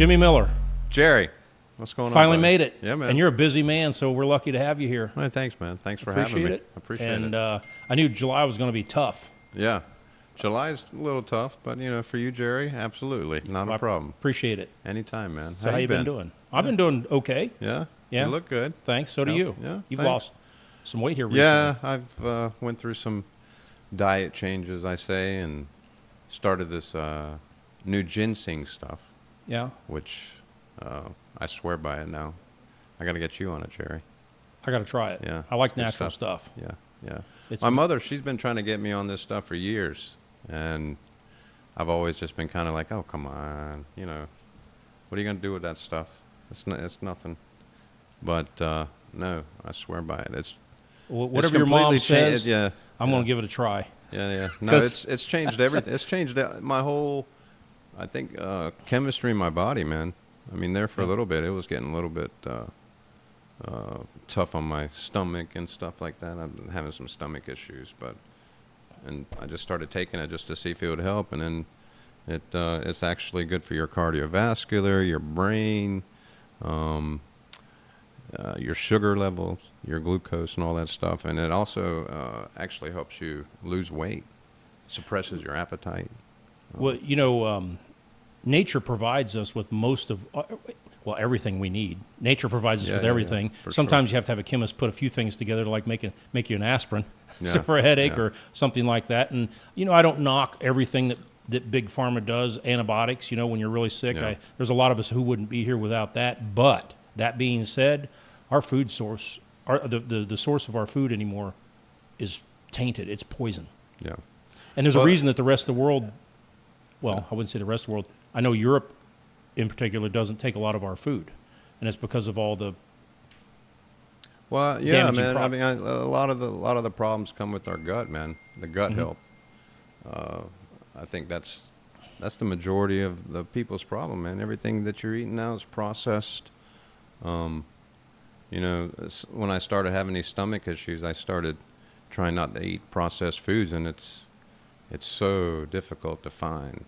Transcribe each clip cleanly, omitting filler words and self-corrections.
Jimmy Miller. Jerry, what's going on? Finally buddy? made it. Yeah, man. And you're a busy man, so we're lucky to have you here. Hey, thanks, man. Thanks for having me. It. Appreciate and, it. And I knew July was going to be tough. Yeah. July's a little tough, but, for you, Jerry, absolutely. Not a problem. Appreciate it. Anytime, man. So how you been doing? I've been doing okay. Yeah? Yeah. You look good. Thanks. So do you. Yeah. You've thanks. lost some weight here recently. Yeah, I've went through some diet changes, I say, and started this new ginseng stuff. Yeah. Which I swear by it now. I got to get you on it, Jerry. I got to try it. Yeah. I like natural stuff. Yeah. My mother, she's been trying to get me on this stuff for years, and I've always just been kind of like, oh, come on, what are you going to do with that stuff? It's nothing. But no, I swear by it. It's whatever your mom says. Yeah, I'm going to give it a try. Yeah. No, it's changed everything. It's changed my whole, I think, chemistry in my body, man. I mean, there for a little bit, it was getting a little bit tough on my stomach and stuff like that. I've been having some stomach issues, and I just started taking it just to see if it would help, and then it's actually good for your cardiovascular, your brain, your sugar levels, your glucose, and all that stuff, and it also actually helps you lose weight, suppresses your appetite. Well, nature provides us with most of, everything we need. Nature provides us with everything. Sometimes you have to have a chemist put a few things together to like make you an aspirin for a headache or something like that. And, I don't knock everything that Big Pharma does, antibiotics, when you're really sick. Yeah. There's a lot of us who wouldn't be here without that. But that being said, our food source, the source of our food anymore is tainted. It's poison. Yeah. And there's a reason that the rest of the world, I wouldn't say the rest of the world, I know Europe in particular doesn't take a lot of our food, and it's because of all the damaging I mean, a lot of the problems come with our gut, man. The gut health. I think that's the majority of the people's problem, man. Everything that you're eating now is processed. When I started having these stomach issues, I started trying not to eat processed foods, and it's so difficult to find,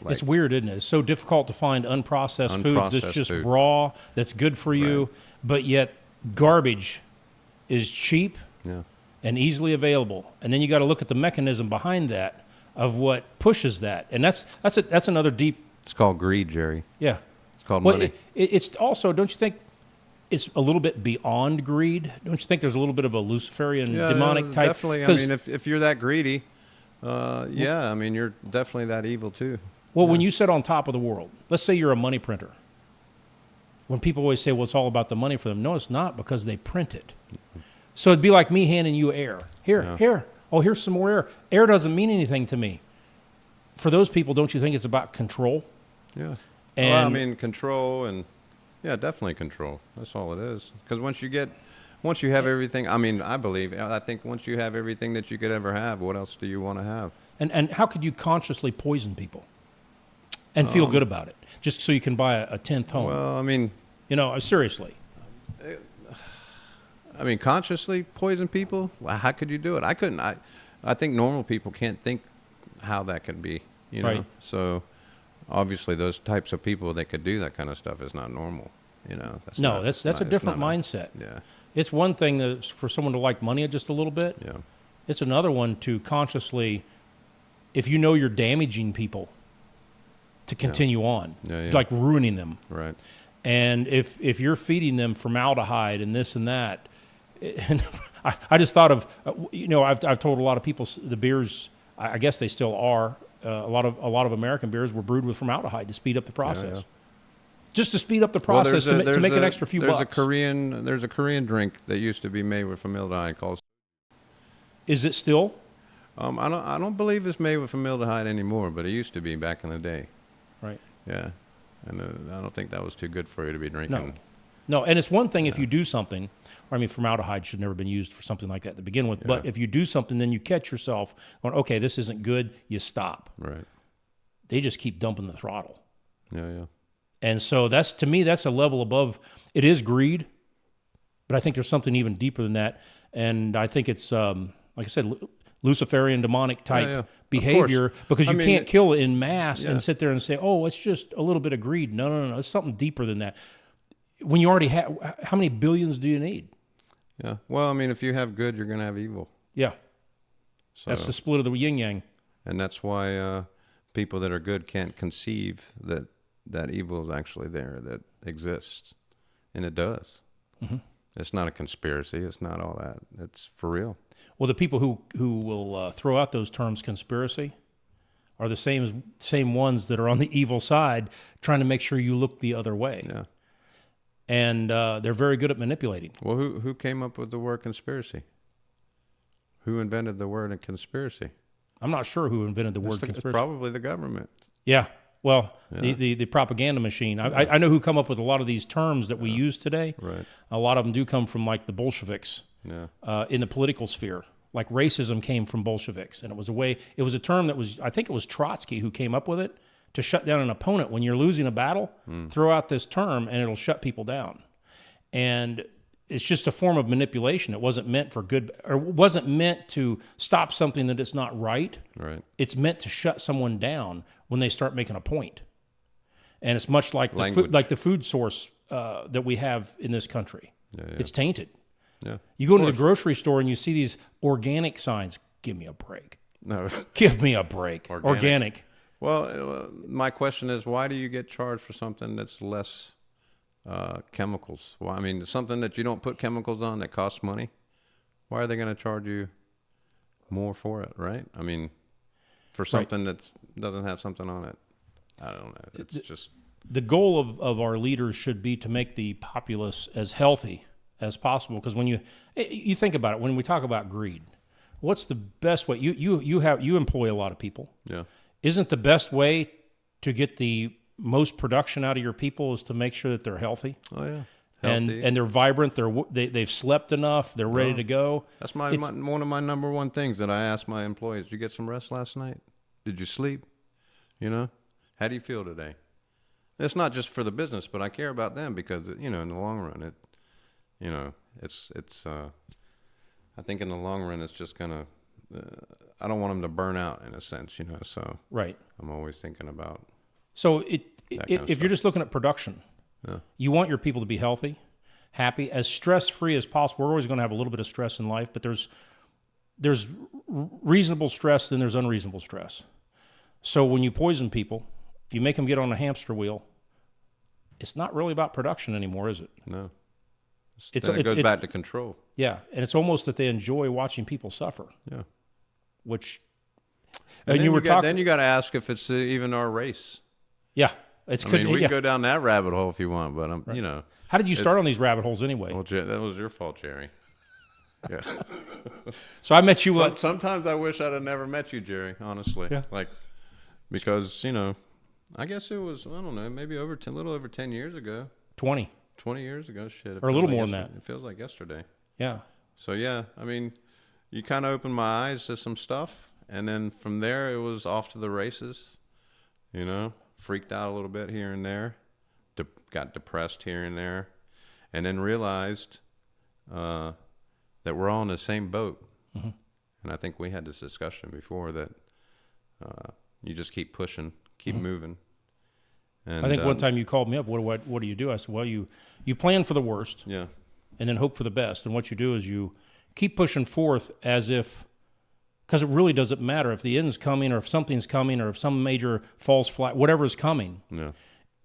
it's weird, isn't it? It's so difficult to find unprocessed foods that's just raw, that's good for you, but yet garbage is cheap and easily available. And then you got to look at the mechanism behind that of what pushes that. And that's another deep... It's called greed, Jerry. Yeah. It's called money. It's also, don't you think, it's a little bit beyond greed? Don't you think there's a little bit of a Luciferian demonic type? Definitely. I mean, if you're that greedy... I mean, you're definitely that evil too. Well, when you sit on top of the world, let's say you're a money printer. When people always say, well, it's all about the money for them. No, it's not, because they print it. So it'd be like me handing you air. Here. Oh, here's some more air. Air doesn't mean anything to me. For those people, don't you think it's about control? Yeah. And control and, definitely control. That's all it is. Because once you have everything, I think once you have everything that you could ever have, what else do you want to have? And how could you consciously poison people and feel good about it, just so you can buy a 10th home? Well, I mean... seriously. Consciously poison people? Well, how could you do it? I couldn't. I think normal people can't think how that could be, Right. So, obviously, those types of people that could do that kind of stuff is not normal, That's a different mindset. Yeah. It's one thing for someone to like money just a little bit. Yeah. It's another one to consciously, if you're damaging people, to continue on, like ruining them. Right. And if you're feeding them formaldehyde and this and that, and I just thought of, I've told a lot of people the beers, I guess they still are, a lot of American beers were brewed with formaldehyde to speed up the process. Yeah. Just to speed up the process to make an extra few bucks. There's a Korean drink that used to be made with formaldehyde called. Is it still? I don't believe it's made with formaldehyde anymore, but it used to be back in the day. Right. Yeah, and I don't think that was too good for you to be drinking. No, and it's one thing if you do something. Formaldehyde should never have been used for something like that to begin with. Yeah. But if you do something, then you catch yourself going, okay, this isn't good. You stop. Right. They just keep dumping the throttle. Yeah. And so to me, that's a level above. It is greed, but I think there's something even deeper than that. And I think it's, like I said, Luciferian demonic type yeah. behavior, because you can't kill in mass yeah. and sit there and say, oh, it's just a little bit of greed. No. It's something deeper than that. When you already have, how many billions do you need? Yeah. Well, I mean, if you have good, you're going to have evil. Yeah. So, that's the split of the yin yang. And that's why people that are good can't conceive that evil is actually there, that exists. And it does. Mm-hmm. It's not a conspiracy. It's not all that. It's for real. Well, the people who will throw out those terms conspiracy are the same ones that are on the evil side, trying to make sure you look the other way. Yeah. And they're very good at manipulating. Well, who came up with the word conspiracy? Who invented the word conspiracy? I'm not sure who invented the word conspiracy. Probably the government. Yeah. Well, the propaganda machine. I know who come up with a lot of these terms that we use today. Right. A lot of them do come from like the Bolsheviks in the political sphere. Like racism came from Bolsheviks, and it was a term that was, I think it was Trotsky who came up with it to shut down an opponent. When you're losing a battle, throw out this term and it'll shut people down. And it's just a form of manipulation. It wasn't meant for good, or wasn't meant to stop something that is not right. Right. It's meant to shut someone down when they start making a point. And it's much like the food source that we have in this country. Yeah. It's tainted. Yeah. You go into the grocery store and you see these organic signs. Give me a break. No. Give me a break. Organic. Well, my question is, why do you get charged for something that's less chemicals? Well, I mean, something that you don't put chemicals on that costs money. Why are they going to charge you more for it, right? I mean, for something that doesn't have something on it. I don't know. It's just... The goal of our leaders should be to make the populace as healthy as possible. Because when you think about it, when we talk about greed, what's the best way? You employ a lot of people. Yeah. Isn't the best way to get the most production out of your people is to make sure that they're healthy? Oh yeah, healthy. And they're vibrant. They've slept enough. They're ready to go. That's one of my number one things that I ask my employees. Did you get some rest last night? Did you sleep? You know, how do you feel today? It's not just for the business, but I care about them because in the long run, it's. I think in the long run, it's just gonna. I don't want them to burn out in a sense, So right. I'm always thinking about. So if you're just looking at production, you want your people to be healthy, happy, as stress-free as possible. We're always going to have a little bit of stress in life, but there's reasonable stress, then there's unreasonable stress. So when you poison people, you make them get on a hamster wheel. It's not really about production anymore, is it? No. It goes back to control. Yeah, and it's almost that they enjoy watching people suffer. Yeah. Which, and you were talking. Then you got to ask if it's even our race. Yeah, we can go down that rabbit hole if you want, but How did you start on these rabbit holes anyway? Well, that was your fault, Jerry. Yeah. So I met you. Sometimes I wish I'd have never met you, Jerry. Honestly, because I guess it was maybe a little over 10 years ago. 20 years ago, shit, or a little more than that. It feels like yesterday. Yeah. So yeah, I mean, you kind of opened my eyes to some stuff, and then from there it was off to the races. Freaked out a little bit here and there, got depressed here and there, and then realized that we're all in the same boat. Mm-hmm. And I think we had this discussion before that you just keep pushing, keep moving. And I think one time you called me up. What do you do? I said, well, you plan for the worst, and then hope for the best. And what you do is you keep pushing forth as if. Because it really doesn't matter if the end's coming or if something's coming or if some major false flag, whatever is coming. Yeah.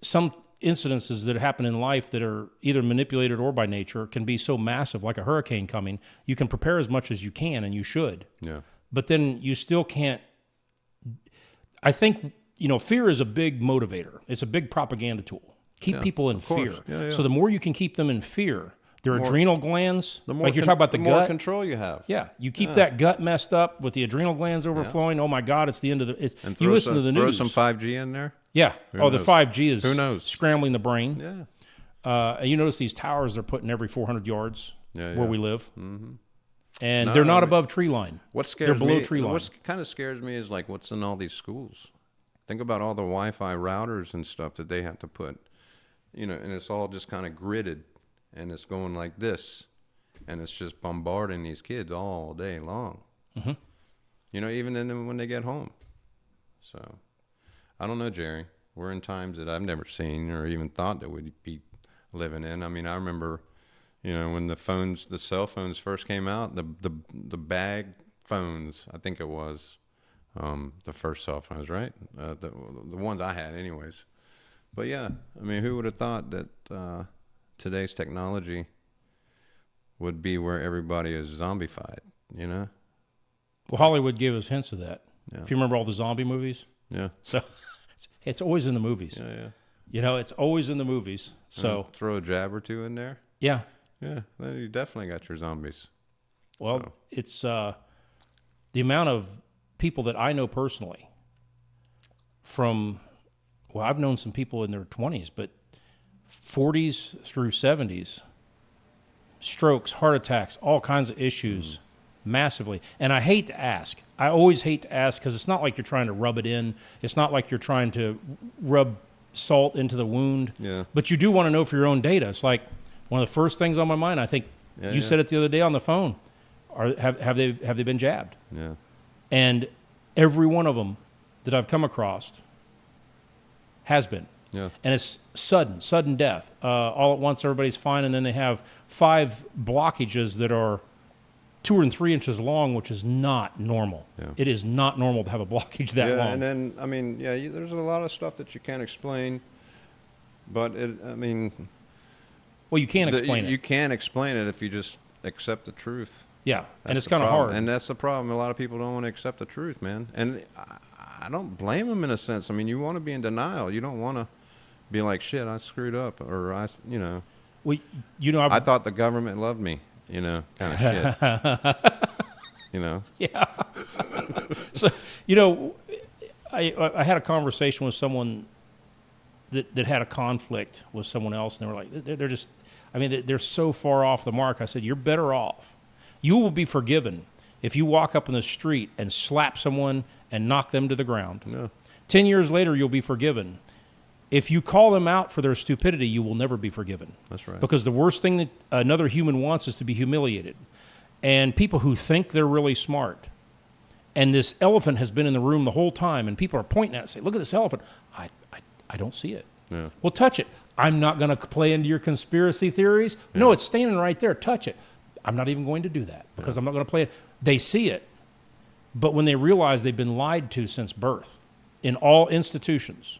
Some incidences that happen in life that are either manipulated or by nature can be so massive, like a hurricane coming. You can prepare as much as you can, and you should. Yeah. But then you still can't. I think, fear is a big motivator. It's a big propaganda tool. Keep people in fear. Yeah. So the more you can keep them in fear, their adrenal glands, like you're talking about the gut. The more control you have. Yeah, you keep that gut messed up with the adrenal glands overfling. Oh my God, it's the end of the. You listen to the news. Throw some 5G in there. Yeah. The 5G is scrambling the brain. Yeah. And you notice these towers they're putting every 400 yards where we live, and they're not above tree line. They're below tree line. What kind of scares me is like what's in all these schools. Think about all the Wi-Fi routers and stuff that they have to put, and it's all just kind of gridded. And it's going like this, and it's just bombarding these kids all day long. Mm-hmm. You know, even when they get home. So, I don't know, Jerry. We're in times that I've never seen or even thought that we'd be living in. I mean, I remember, you know, when the cell phones first came out, the bag phones, I think it was the first cell phones, right? The ones I had, anyways. But yeah, I mean, who would have thought that today's technology would be where everybody is zombified? You know. Well, Hollywood gave us hints of that. Yeah. If you remember all the zombie movies. Yeah. So it's always in the movies. Yeah, yeah. You know, it's always in the movies. So throw a jab or two in there. Yeah. Yeah. Then you definitely got your zombies. Well, So. it's the amount of people that I know personally from, well, I've known some people in their 20s, but 40s through 70s, strokes, heart attacks, all kinds of issues. Massively. And I hate to ask. I always hate to ask because it's not like you're trying to rub it in. It's not like you're trying to rub salt into the wound. Yeah. But you do want to know for your own data. It's like one of the first things on my mind. I think you said it the other day on the phone. Have they been jabbed? Yeah. And every one of them that I've come across has been. Yeah. And it's sudden death. All at once, everybody's fine, and then they have 5 blockages that are 2 and 3 inches long, which is not normal. Yeah. It is not normal to have a blockage that long. Yeah, and then, I mean, there's a lot of stuff that you can't explain, but well, you can't explain it. You can't explain it if you just accept the truth. Yeah, and it's the kind of problem. hard. And that's the problem. A lot of people don't want to accept the truth, man. And I don't blame them in a sense. I mean, you want to be in denial. You don't want to be like, shit, I screwed up, or Well, you know, I thought the government loved me. You know, kind of shit. You know? Yeah. So, you know, I had a conversation with someone that had a conflict with someone else, and they were like, they're just, I mean, they're so far off the mark. I said, you're better off. You will be forgiven if you walk up in the street and slap someone and knock them to the ground. Yeah. 10 years later, you'll be forgiven. If you call them out for their stupidity, you will never be forgiven. That's right. Because the worst thing that another human wants is to be humiliated. And people who think they're really smart, and this elephant has been in the room the whole time, and people are pointing at it and say, look at this elephant. I don't see it. Yeah. Well, touch it. I'm not going to play into your conspiracy theories. Yeah. No, it's standing right there. Touch it. I'm not even going to do that because I'm not going to play it. They see it. But when they realize they've been lied to since birth in all institutions,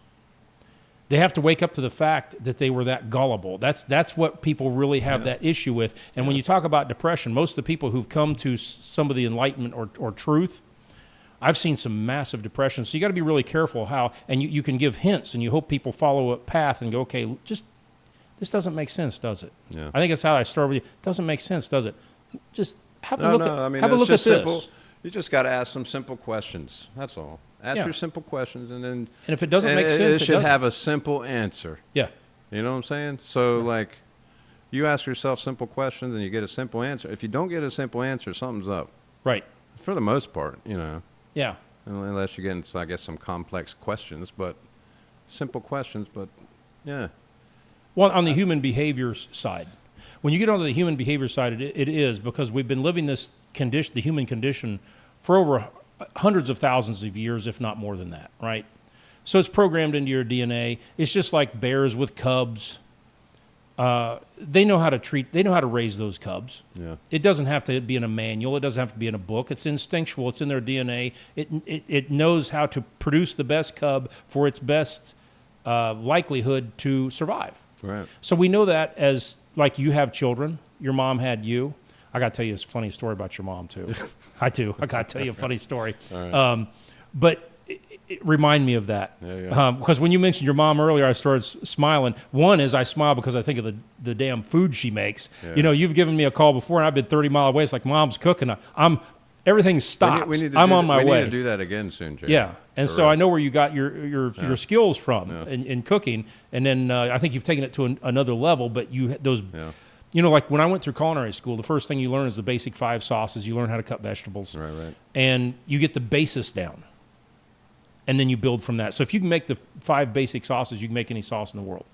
they have to wake up to the fact that they were that gullible. That's what people really have that issue with. And when you talk about depression, most of the people who've come to some of the enlightenment or truth, I've seen some massive depression. So you got to be really careful how, and you can give hints, and you hope people follow a path and go, okay, just this doesn't make sense, does it? Yeah. I think that's how I start with you. It doesn't make sense, does it? Just have a look at, have a look at simple. this. You just got to ask some simple questions. That's all. Ask your simple questions, and if it doesn't make sense, it should have a simple answer. Yeah. You know what I'm saying? So, like, you ask yourself simple questions, and you get a simple answer. If you don't get a simple answer, something's up. Right. For the most part, you know. Yeah. Unless you get into, I guess, some complex questions, but simple questions, but, yeah. Well, on the human behavior side, when you get onto the human behavior side, it is because we've been living this condition, the human condition, for over hundreds of thousands of years, if not more than that, right? So it's programmed into your DNA. It's just like bears with cubs. They know how to raise those cubs. Yeah. It doesn't have to be in a manual. It doesn't have to be in a book. It's instinctual. It's in their DNA. It knows how to produce the best cub for its best likelihood to survive. Right. So we know that as, like, you have children. Your mom had you. I got to tell you a funny story about your mom, too. I do. I got to tell you a funny story. Right. But remind me of that. Yeah. Because when you mentioned your mom earlier, I started smiling. One is I smile because I think of the damn food she makes. Yeah. You know, you've given me a call before, and I've been 30 miles away. It's like, Mom's cooking. Everything stops. I'm on my way. We need to do that again soon, Jerry. Yeah. And so I know where you got your skills from in cooking. And then I think you've taken it to another level, but you know, like when I went through culinary school, the first thing you learn is the basic 5 sauces. You learn how to cut vegetables. Right. And you get the basis down. And then you build from that. So if you can make the 5 basic sauces, you can make any sauce in the world.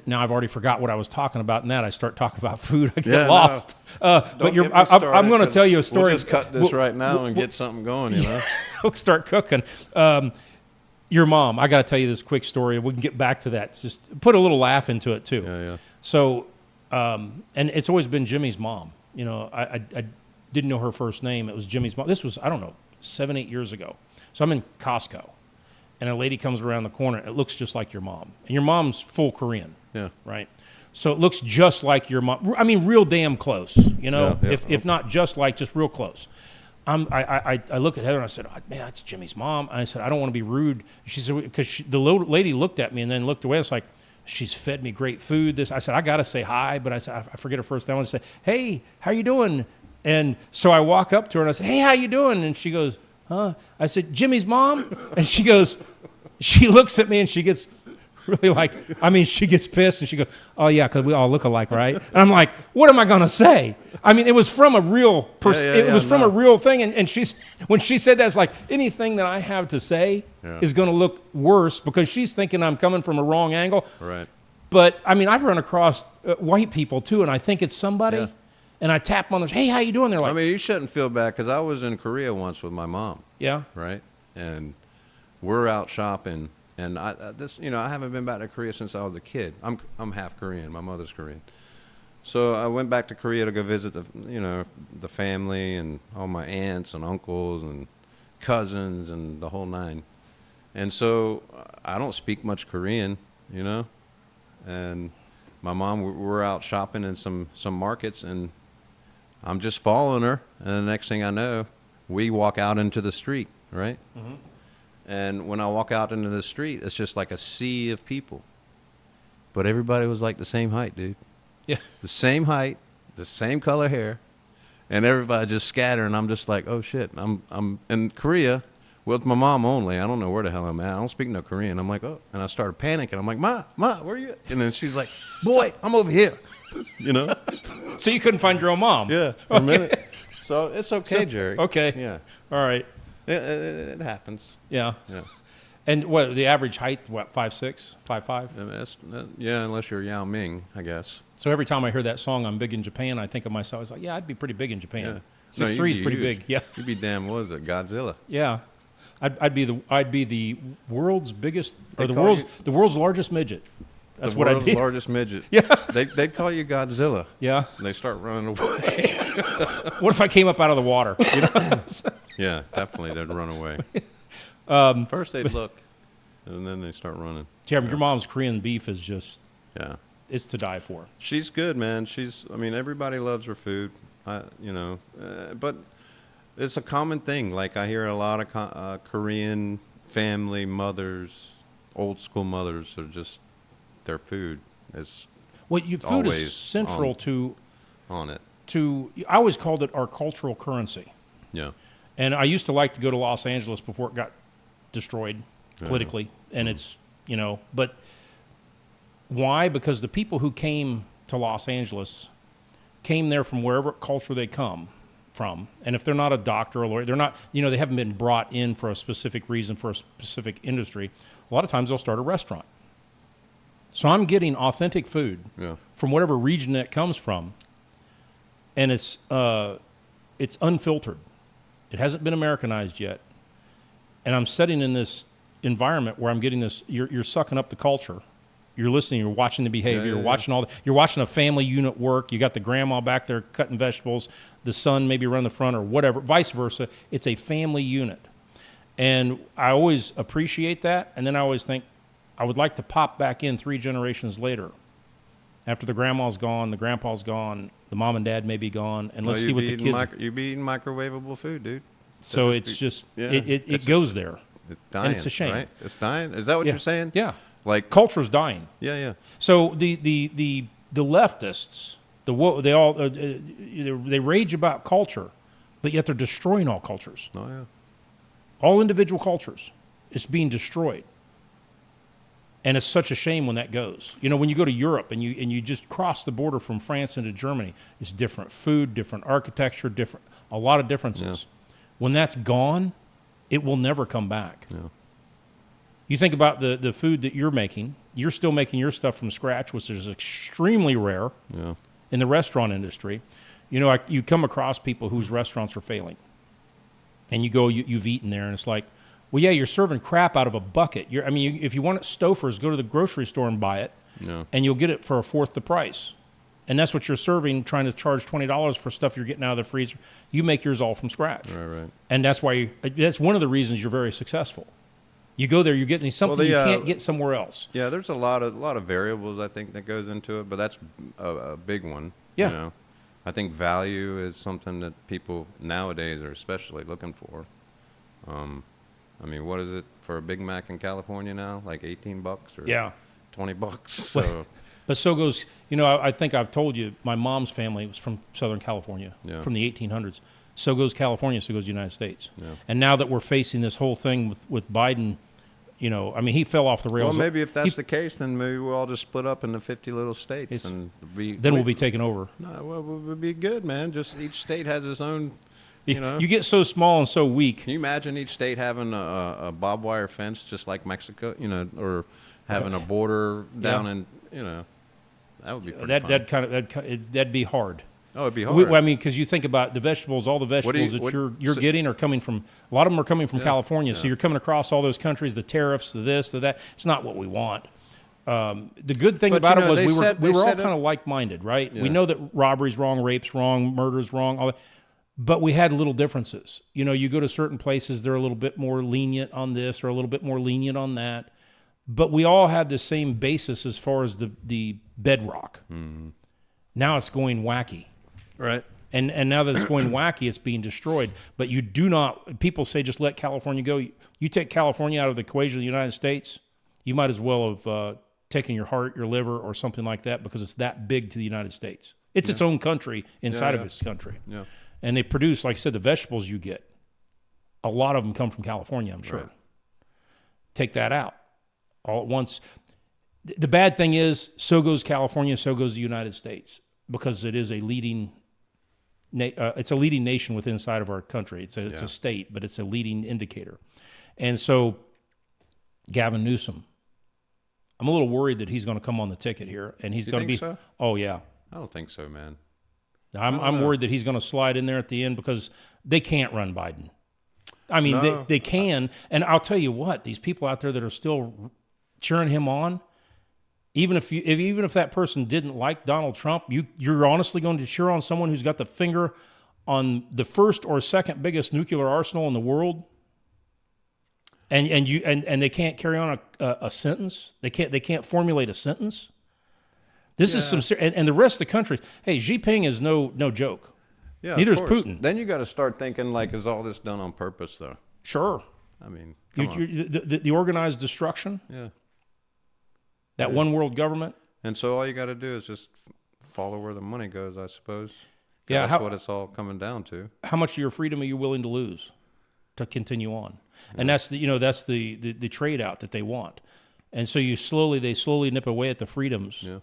Now I've already forgot what I was talking about, and that I start talking about food, I get Yeah, lost. no. But I'm going to tell you a story. We'll just cut this right now and get something going, you know? We'll start cooking. Your mom, I got to tell you this quick story. We can get back to that. Just put a little laugh into it, too. Yeah. So, and it's always been Jimmy's mom. You know, I didn't know her first name. It was Jimmy's mom. This was, I don't know, 7-8 years ago. So I'm in Costco, and a lady comes around the corner. It looks just like your mom. And your mom's full Korean. Yeah. Right? So it looks just like your mom. I mean, real damn close, you know, if not just like, just real close. I look at Heather and I said, oh, man, that's Jimmy's mom. And I said, I don't want to be rude. She said, because the lady looked at me and then looked away. It's like, she's fed me great food. I said, I got to say hi. But I said, I forget her first name. I want to say, hey, how you doing? And so I walk up to her and I say, hey, how you doing? And she goes, huh? I said, Jimmy's mom? And she goes, she looks at me and she gets really like, I mean, she gets pissed and she goes, oh, yeah, because we all look alike, right? And I'm like, what am I going to say? I mean, it was from a real person. It was from a real thing. And when she said that, it's like anything that I have to say is going to look worse because she's thinking I'm coming from a wrong angle. Right. But, I mean, I've run across white people, too, and I think it's somebody. Yeah. And I tap on their, hey, how you doing? They're like, I mean, you shouldn't feel bad because I was in Korea once with my mom. Yeah. Right. And we're out shopping. And I haven't been back to Korea since I was a kid. I'm half Korean. My mother's Korean. So I went back to Korea to go visit the family and all my aunts and uncles and cousins and the whole nine. And so I don't speak much Korean, you know. And my mom, we're out shopping in some markets, and I'm just following her. And the next thing I know, we walk out into the street, right? Mm-hmm. And when I walk out into the street, it's just like a sea of people. But everybody was like the same height, dude. Yeah. The same height, the same color hair, and everybody just scattering. I'm just like, oh shit. I'm in Korea with my mom only. I don't know where the hell I'm at. I don't speak no Korean. I'm like, oh, and I started panicking. I'm like, Ma, where are you at? And then she's like, boy, I'm over here. You know? So you couldn't find your own mom? Yeah, for a minute. So it's okay, Jerry. Okay. Yeah. All right. It happens. Yeah. And what, the average height, 5'6", 5'5"? Yeah, unless you're Yao Ming, I guess. So every time I hear that song, I'm big in Japan, I think of myself, I was like, yeah, I'd be pretty big in Japan. Yeah. 6'3" is pretty huge. big. Yeah. You'd be damn, what is it, Godzilla? Yeah. I'd be the world's biggest, or the world's largest midget. That's what I'd be. The world's largest midget. Yeah. They'd call you Godzilla. Yeah. And they start running away. What if I came up out of the water? You know? Yeah, definitely they'd run away. First they'd look, and then they start running. Jeremy, your mom's Korean beef is just, it's to die for. She's good, man. Everybody loves her food, but it's a common thing. Like I hear a lot of Korean family mothers, old school mothers, are just, their food is food is central on it. I always called it our cultural currency. Yeah. And I used to like to go to Los Angeles before it got destroyed politically. And it's, but why? Because the people who came to Los Angeles came there from wherever culture they come from. And if they're not a doctor or a lawyer, they're not, they haven't been brought in for a specific reason, for a specific industry. A lot of times they'll start a restaurant. So I'm getting authentic food from whatever region that comes from, and it's unfiltered. It hasn't been Americanized yet, and I'm sitting in this environment where I'm getting this. You're sucking up the culture. You're listening. You're watching the behavior. You're watching You're watching a family unit work. You got the grandma back there cutting vegetables. The son maybe run the front or whatever. Vice versa. It's a family unit, and I always appreciate that. And then I always think, I would like to pop back in 3 generations later, after the grandma's gone, the grandpa's gone, the mom and dad may be gone, and let's see what the kids. You'd be eating microwavable food, dude. So it's just it goes there. It's dying, and it's a shame. Right? It's dying. Is that what you're saying? Yeah. Like culture's dying. Yeah. So the leftists, they rage about culture, but yet they're destroying all cultures. Oh yeah. All individual cultures, it's being destroyed. And it's such a shame when that goes. When you go to Europe and you just cross the border from France into Germany, it's different food, different architecture, a lot of differences. Yeah. When that's gone, it will never come back. Yeah. You think about the food that you're making. You're still making your stuff from scratch, which is extremely rare in the restaurant industry. You know, you come across people whose restaurants are failing. And you go, you've eaten there, and it's like, well, yeah, you're serving crap out of a bucket. If you want it Stouffer's, go to the grocery store and buy it, and you'll get it for a fourth the price. And that's what you're serving, trying to charge $20 for stuff you're getting out of the freezer. You make yours all from scratch. Right. And that's why that's one of the reasons you're very successful. You go there, you're getting something you can't get somewhere else. Yeah, there's a lot of variables, I think, that goes into it, but that's a big one. Yeah. You know? I think value is something that people nowadays are especially looking for. I mean, what is it for a Big Mac in California now? Like $18 or $20? So. But so goes, you know, I think I've told you, my mom's family was from Southern California, from the 1800s. So goes California, so goes the United States. Yeah. And now that we're facing this whole thing with Biden, you know, I mean, he fell off the rails. Well, maybe if that's the case, then maybe we'll all just split up into 50 little states. Then we'll be taken over. No, well, we'll be good, man. Just each state has its own, you know. You get so small and so weak. Can you imagine each state having a barbed wire fence just like Mexico, you know, or having a border down in, you know. That would be pretty fun. That'd be hard. Oh, it'd be hard. I mean, because you think about the vegetables, all the vegetables you're getting are coming from, a lot of them are coming from California. So you're coming across all those countries, the tariffs, the this, the that. It's not what we want. The good thing about it was we were all kind of like-minded, right? Yeah. We know that robbery's wrong, rape's wrong, murder's wrong, all that. But we had little differences. You know, you go to certain places, they're a little bit more lenient on this or a little bit more lenient on that. But we all had the same basis as far as the bedrock. Mm-hmm. Now it's going wacky. Right. And now that it's going wacky, it's being destroyed. But you do not, people say just let California go. You take California out of the equation of the United States, you might as well have taken your heart, your liver, or something like that because it's that big to the United States. It's its own country inside of its country. Yeah. And they produce, like I said, the vegetables you get. A lot of them come from California, I'm sure. Right. Take that out. All at once. The bad thing is, so goes California, so goes the United States, because it is a leading. It's a leading nation within inside of our country. It's a state, but it's a leading indicator. And so, Gavin Newsom, I'm a little worried that he's going to come on the ticket here, and he's going to be. So? Oh yeah. I don't think so, man. I'm worried that he's going to slide in there at the end because they can't run Biden. I mean, they can, and I'll tell you what, these people out there that are still cheering him on, even if that person didn't like Donald Trump, you're honestly going to cheer on someone who's got the finger on the first or second biggest nuclear arsenal in the world, and they can't carry on a sentence. They can't formulate a sentence. This is some and the rest of the country. Hey, Xi Jinping is no joke. Yeah, neither is Putin. Then you got to start thinking like, is all this done on purpose though? Sure. I mean, the organized destruction. Yeah. That one world government. And so all you got to do is just follow where the money goes, I suppose. Yeah, that's what it's all coming down to. How much of your freedom are you willing to lose to continue on? Yeah. And that's the trade out that they want. And so they slowly nip away at the freedoms. Yeah.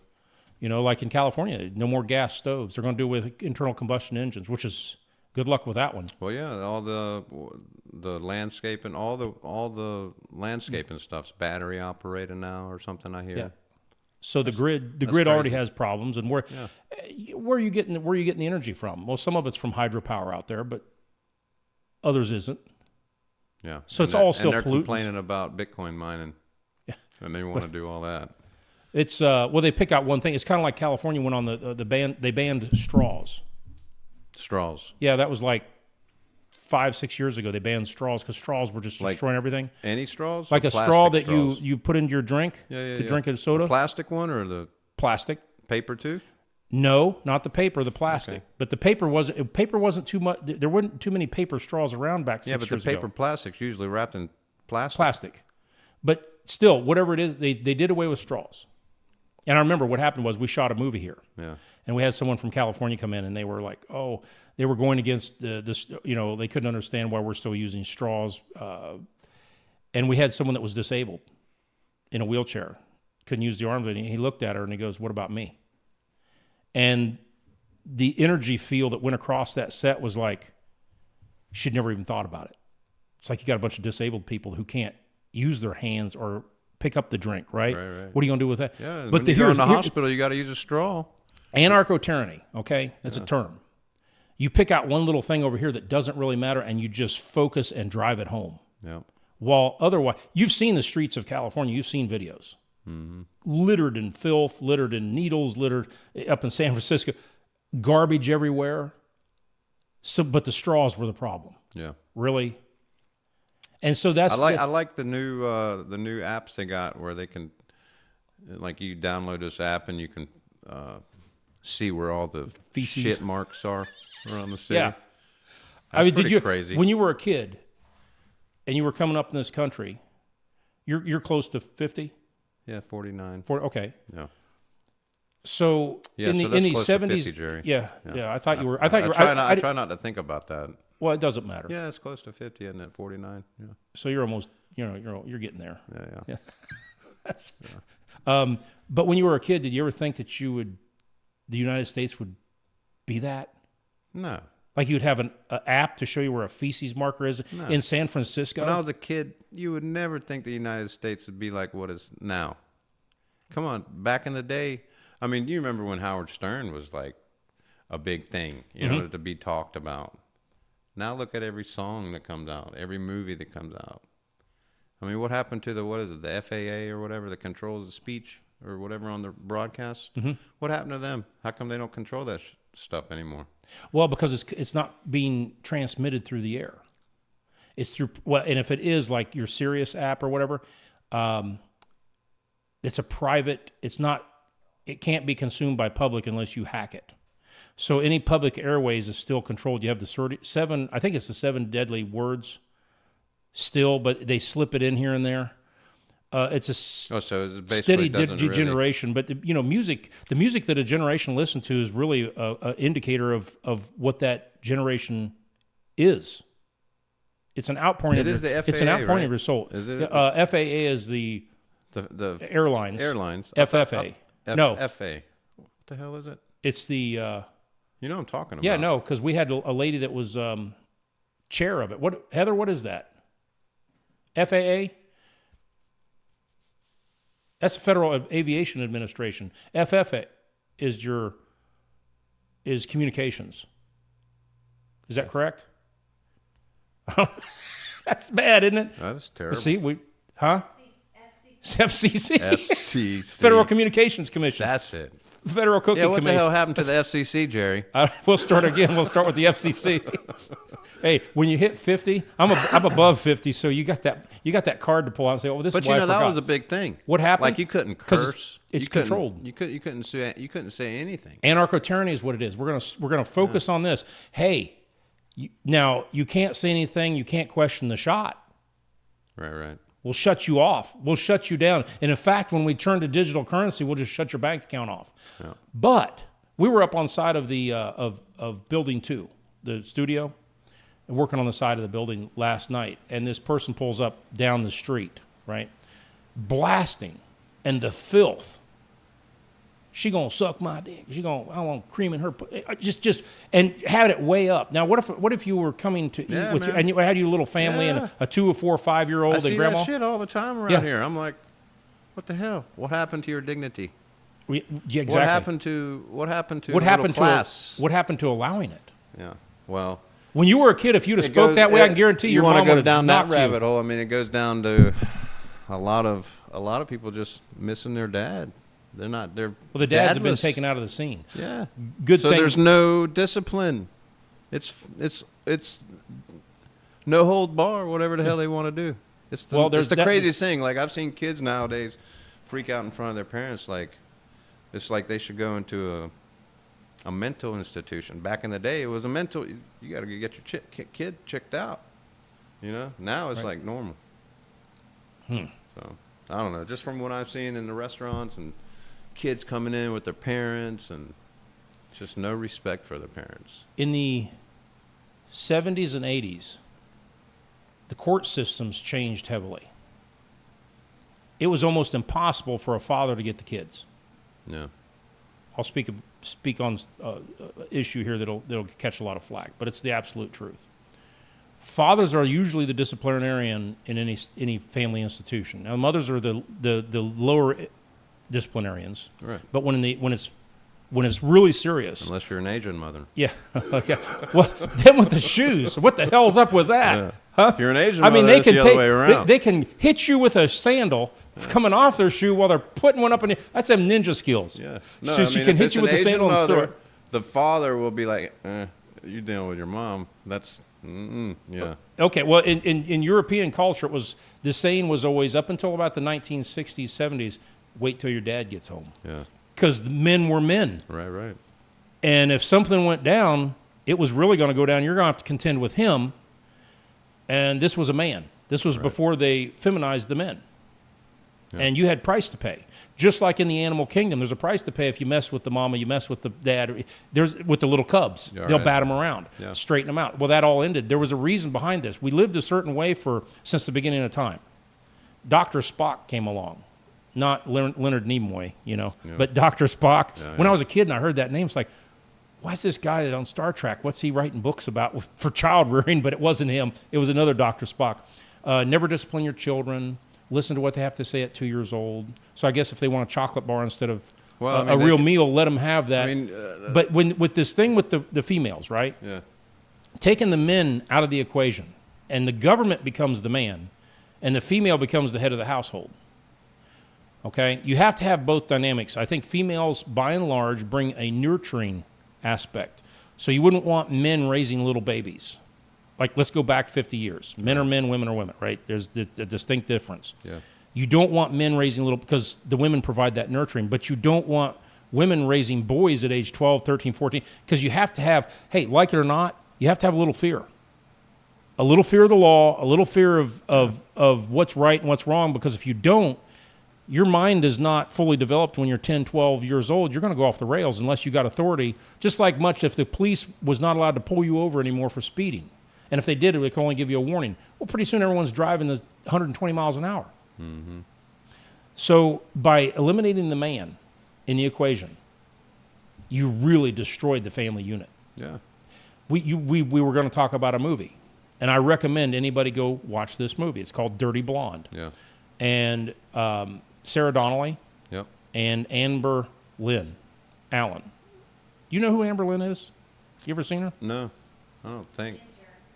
You know, like in California, no more gas stoves. They're going to do it with internal combustion engines, which is good luck with that one. Well, yeah, all the landscape and all the landscaping stuff's battery operated now or something. I hear. Yeah. So the grid already has problems, and where are you getting the energy from? Well, some of it's from hydropower out there, but others isn't. Yeah. So it's all still pollutants. They're complaining about Bitcoin mining. Yeah. And they want to do all that. It's they pick out one thing. It's kind of like California went on the ban. They banned straws. Straws. Yeah, that was like 5-6 years ago. They banned straws because straws were just destroying everything. Any straws? Like a straw that you put into your drink. Yeah. Drink a soda. The plastic one or the plastic? Paper too? No, not the paper. The plastic. Okay. But the paper wasn't too much. There weren't too many paper straws around back 6 years ago. Yeah, but the paper plastic's usually wrapped in plastic. Plastic. But still, whatever it is, they did away with straws. And I remember what happened was we shot a movie here. Yeah. And we had someone from California come in, and they were like, they were going against this, you know, they couldn't understand why we're still using straws. And we had someone that was disabled in a wheelchair, couldn't use the arms. And he looked at her and he goes, "What about me?" And the energy field that went across that set was like, she'd never even thought about it. It's like you got a bunch of disabled people who can't use their hands or pick up the drink, right? Right. What are you going to do with that? Yeah, but when you go in the hospital, you got to use a straw. Anarcho-tyranny, okay? That's a term. You pick out one little thing over here that doesn't really matter, and you just focus and drive it home. Yeah. While otherwise, you've seen the streets of California. You've seen videos. Littered in filth, littered in needles, littered up in San Francisco. Garbage everywhere. So, but the straws were the problem. Yeah. Really? And so that's I like the new apps they got where they can, like, you download this app and you can see where all the feces shit marks are around the city. Yeah. That's I mean, crazy. When you were a kid and you were coming up in this country, you're close to 50? Yeah, 49. Okay. Yeah. So Yeah, in so the that's 70s, close to 50, Jerry. Yeah. I thought you were. I try not to think about that. Well, it doesn't matter. Yeah, it's close to 50, isn't it? 49. Yeah. So you're almost, you're getting there. Yeah. That's, but when you were a kid, did you ever think that the United States would be that? No. Like you'd have an app to show you where a feces marker is in San Francisco? When I was a kid, you would never think the United States would be like what is now. Come on, back in the day, I mean, you remember when Howard Stern was like a big thing, to be talked about. Now look at every song that comes out, every movie that comes out. I mean, what happened to the FAA or whatever that controls the speech or whatever on the broadcast? What happened to them? How come they don't control that stuff anymore? Well, because it's not being transmitted through the air. It's through, and if it is like your Sirius app or whatever, it's a private, it can't be consumed by public unless you hack it. So any public airways is still controlled. You have the I think it's the 7 deadly words still, but they slip it in here and there. It's a steady degeneration. But the music that a generation listens to is really an indicator of what that generation is. It's an outpouring. It is the FAA, it's an outpouring right? of your soul. Is it? FAA is the airlines. FFA. No. FA. What the hell is it? It's the. You know what I'm talking about. Yeah, no, because we had a lady that was chair of it. Heather, what is that? FAA? That's the Federal Aviation Administration. FFA is communications. Is that correct? That's bad, isn't it? That's terrible. See, FCC. FCC. Federal Communications Commission. That's it. Federal Cookie Commission. Commission. What the hell happened to the FCC, Jerry? We'll start again. We'll start with the FCC. Hey, when you hit 50, I'm above 50, so you got that card to pull out and say, "Oh, this." But is why I that forgot. was a big thing. What happened? Like you couldn't curse. It's controlled. You couldn't say anything. Anarcho-tyranny is what it is. We're gonna focus on this. Hey, now you can't say anything. You can't question the shot. Right. We'll shut you off. We'll shut you down. And in fact, when we turn to digital currency, we'll just shut your bank account off. Yeah. But we were up on side of the of building 2, the studio, and working on the side of the building last night. And this person pulls up down the street, right, blasting, and the filth. She gonna suck my dick. I want cream in her. Just and had it way up. Now, what if you were coming to eat with and you had your little family and a 2 or 4 or 5-year-old and grandma? I see that shit all the time around here. I'm like, what the hell? What happened to your dignity? Yeah, exactly. What happened to middle class? What happened to allowing it? Yeah. Well, when you were a kid, if you'd have spoke that way, I can guarantee your mom would have want to go down that knocked you. rabbit hole. I mean, it goes down to a lot of people just missing their dad. They're well, the dads have been taken out of the scene. Yeah. Good so thing. There's no discipline. It's no hold bar, whatever the hell they want to do. It's the craziest thing. Like I've seen kids nowadays freak out in front of their parents. Like it's like they should go into a mental institution. Back in the day, it was a mental. You got to get your kid checked out. Now it's like normal. So I don't know. Just from what I've seen in the restaurants and kids coming in with their parents and just no respect for their parents. In the 70s and 80s, the court systems changed heavily. It was almost impossible for a father to get the kids. Yeah. I'll speak on issue here that'll catch a lot of flack, but it's the absolute truth. Fathers are usually the disciplinarian in any family institution. Now, mothers are the lower disciplinarians. Right. But when it's really serious, Unless you're an Asian mother. yeah, okay. Well, then with the shoes, what the hell's up with that? Yeah. Huh? If you're an Asian I mean, mother, they can it's the other way around. they can hit you with a sandal coming off their shoe while they're putting one up in. That's them ninja skills. Yeah. So she can hit you with the sandal and throw it. The father will be like, "You dealing with your mom? That's yeah." Okay, well, in European culture, it was the saying was always up until about the 1960s, 70s. Wait till your dad gets home. Yeah. Because the men were men. Right. And if something went down, it was really going to go down. You're going to have to contend with him. And this was a man. This was before they feminized the men. Yeah. And you had price to pay. Just like in the animal kingdom, there's a price to pay if you mess with the mama, you mess with the dad. There's with the little cubs. They'll bat them around, straighten them out. Well, that all ended. There was a reason behind this. We lived a certain way since the beginning of time. Dr. Spock came along. Not Leonard Nimoy, but Dr. Spock. Yeah, when I was a kid and I heard that name, it's like, why is this guy on Star Trek? What's he writing books about for child rearing? But it wasn't him. It was another Dr. Spock. Never discipline your children. Listen to what they have to say at 2 years old. So I guess if they want a chocolate bar instead of a real meal, let them have that. But with this thing with the females, right? Yeah. Taking the men out of the equation, and the government becomes the man, and the female becomes the head of the household. Okay? You have to have both dynamics. I think females, by and large, bring a nurturing aspect. So you wouldn't want men raising little babies. Like, let's go back 50 years. Men are men, women are women, right? There's a distinct difference. Yeah. You don't want men raising little, because the women provide that nurturing, but you don't want women raising boys at age 12, 13, 14, because you have to have, hey, like it or not, you have to have a little fear. A little fear of the law, a little fear of what's right and what's wrong, because if you don't, your mind is not fully developed when you're 10, 12 years old. You're going to go off the rails unless you got authority, just like much if the police was not allowed to pull you over anymore for speeding. And if they did, they could only give you a warning. Well, pretty soon everyone's driving 120 miles an hour. Mm-hmm. So by eliminating the man in the equation, you really destroyed the family unit. Yeah. We were going to talk about a movie, and I recommend anybody go watch this movie. It's called Dirty Blonde. Yeah. And Sarah Donnelly, Yep. and Amber Lynn Allen. Do you know who Amber Lynn is? You ever seen her? No, I don't think.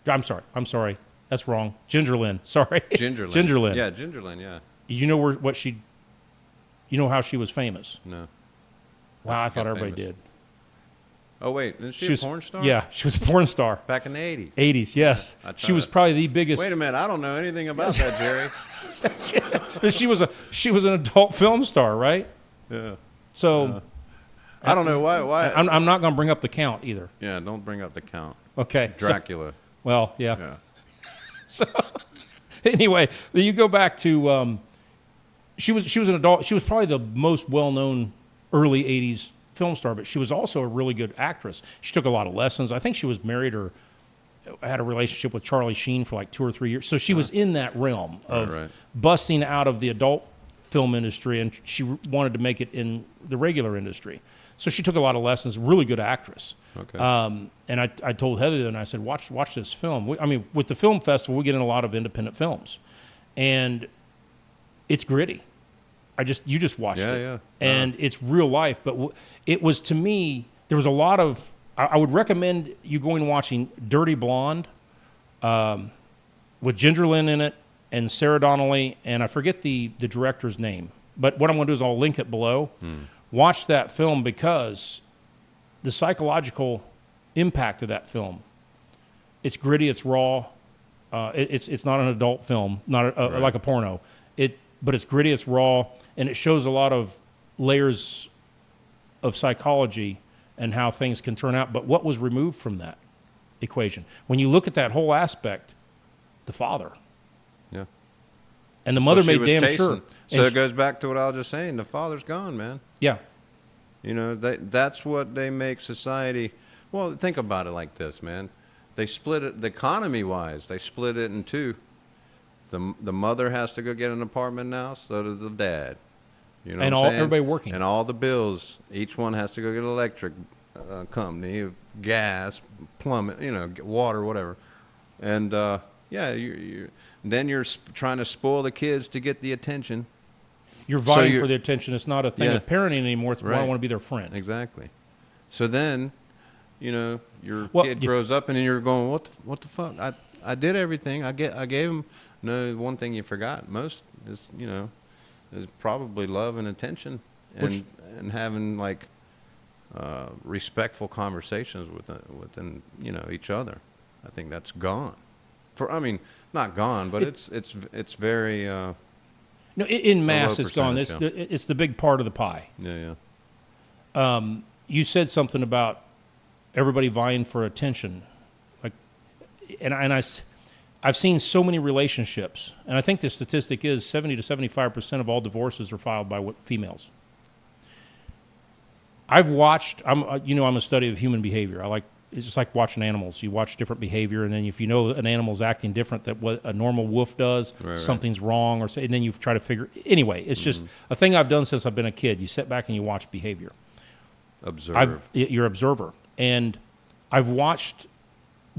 I'm sorry. That's wrong. Ginger Lynn. Sorry. Ginger Lynn. Ginger Lynn. Yeah, Ginger Lynn, yeah. You know you know how she was famous? No. Wow, I thought everybody did. Oh, wait. Isn't she a porn star? Yeah, she was a porn star. Back in the 80s. 80s, yes. Yeah, she was probably the biggest. Wait a minute. I don't know anything about that, Jerry. She was an adult film star, right? Yeah. So I don't know why. I'm not going to bring up the count either. Yeah, don't bring up the count. Okay. Dracula. Well, yeah. Yeah. So anyway, you go back to she was an adult. She was probably the most well-known early 80s film star, but she was also a really good actress. She took a lot of lessons. I think she was married or had a relationship with Charlie Sheen for like 2 or 3 years. So she was in that realm of busting out of the adult film industry, and she wanted to make it in the regular industry. So she took a lot of lessons, really good actress. Okay. And I told Heather, and I said, watch this film. With the film festival, we get in a lot of independent films, and it's gritty. You just watched it. Yeah. And it's real life. But it was, to me, there was a lot of, I would recommend you going and watching Dirty Blonde with Ginger Lynn in it and Sarah Donnelly, and I forget the director's name. But what I'm going to do is I'll link it below. Watch that film, because the psychological impact of that film, it's gritty, it's raw. It's not an adult film, not like a porno. But it's gritty, it's raw, and it shows a lot of layers of psychology and how things can turn out. But what was removed from that equation? When you look at that whole aspect, the father. Yeah. And the mother made damn sure. So it goes back to what I was just saying. The father's gone, man. Yeah. You know, that's what they make society. Well, think about it like this, man. They split it, the economy-wise, they split it in two. The mother has to go get an apartment now, so does the dad. You know, and everybody working, and all the bills. Each one has to go get electric company, gas, plumbing, water, whatever. And then you're trying to spoil the kids to get the attention. You're vying for the attention. It's not a thing of parenting anymore. It's more I want to be their friend. Exactly. So then, your kid grows up, and then you're going, what the fuck? I did everything. I gave him. No, one thing you forgot most is is probably love and attention, and having like respectful conversations within each other. I think that's gone. Not gone, but it's very. No, in mass, it's gone. It's the big part of the pie. Yeah. You said something about everybody vying for attention, I've seen so many relationships, and I think the statistic is 70 to 75% of all divorces are filed by females. I've watched. I'm a study of human behavior. It's just like watching animals. You watch different behavior, and then if you know an animal's acting different than what a normal wolf does, something's wrong, and then you try to figure. Anyway, it's just a thing I've done since I've been a kid. You sit back and you watch behavior. You're an observer, and I've watched.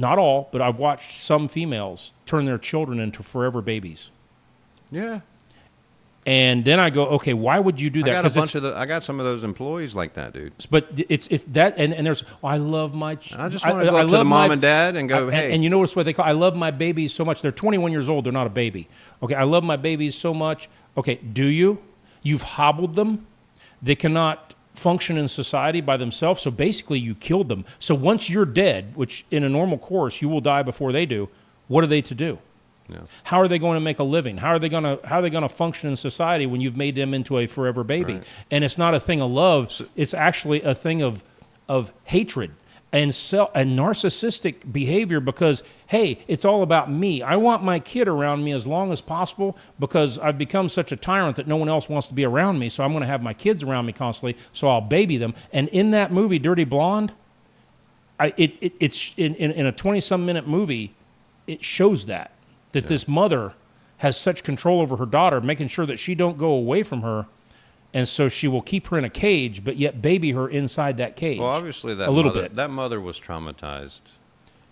Not all, but I've watched some females turn their children into forever babies. Yeah. And then I go, okay, why would you do that? I got some of those employees like that, dude. But it's that, and there's, I love my. I just want to go up to the mom and dad and go, hey. And you notice what they call? I love my babies so much. They're 21 years old. They're not a baby. Okay, I love my babies so much. Okay, do you? You've hobbled them. They cannot function in society by themselves, so basically you killed them. So once you're dead, which in a normal course you will die before they do, what are they to do? Yeah. How are they going to make a living? How are they going to function in society when you've made them into a forever baby? Right. And it's not a thing of love, it's actually a thing of hatred and narcissistic behavior, because hey, it's all about me. I want my kid around me as long as possible because I've become such a tyrant that no one else wants to be around me, so I'm going to have my kids around me constantly, so I'll baby them. And in that movie, Dirty Blonde, it's in a 20-some minute movie, it shows that this mother has such control over her daughter, making sure that she don't go away from her. And so she will keep her in a cage, but yet baby her inside that cage. Well, obviously that mother was traumatized.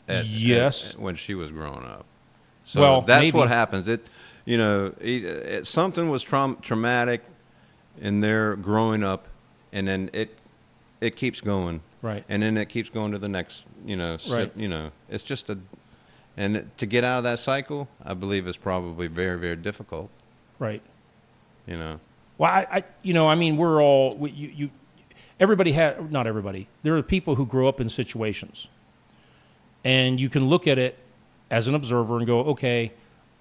When she was growing up. So that's what happens. Something was traumatic in their growing up, and then it keeps going. Right. And then it keeps going to the next. Right. It's just and to get out of that cycle, I believe is probably very, very difficult. Right. Well, we're all everybody not everybody. There are people who grow up in situations, and you can look at it as an observer and go, okay,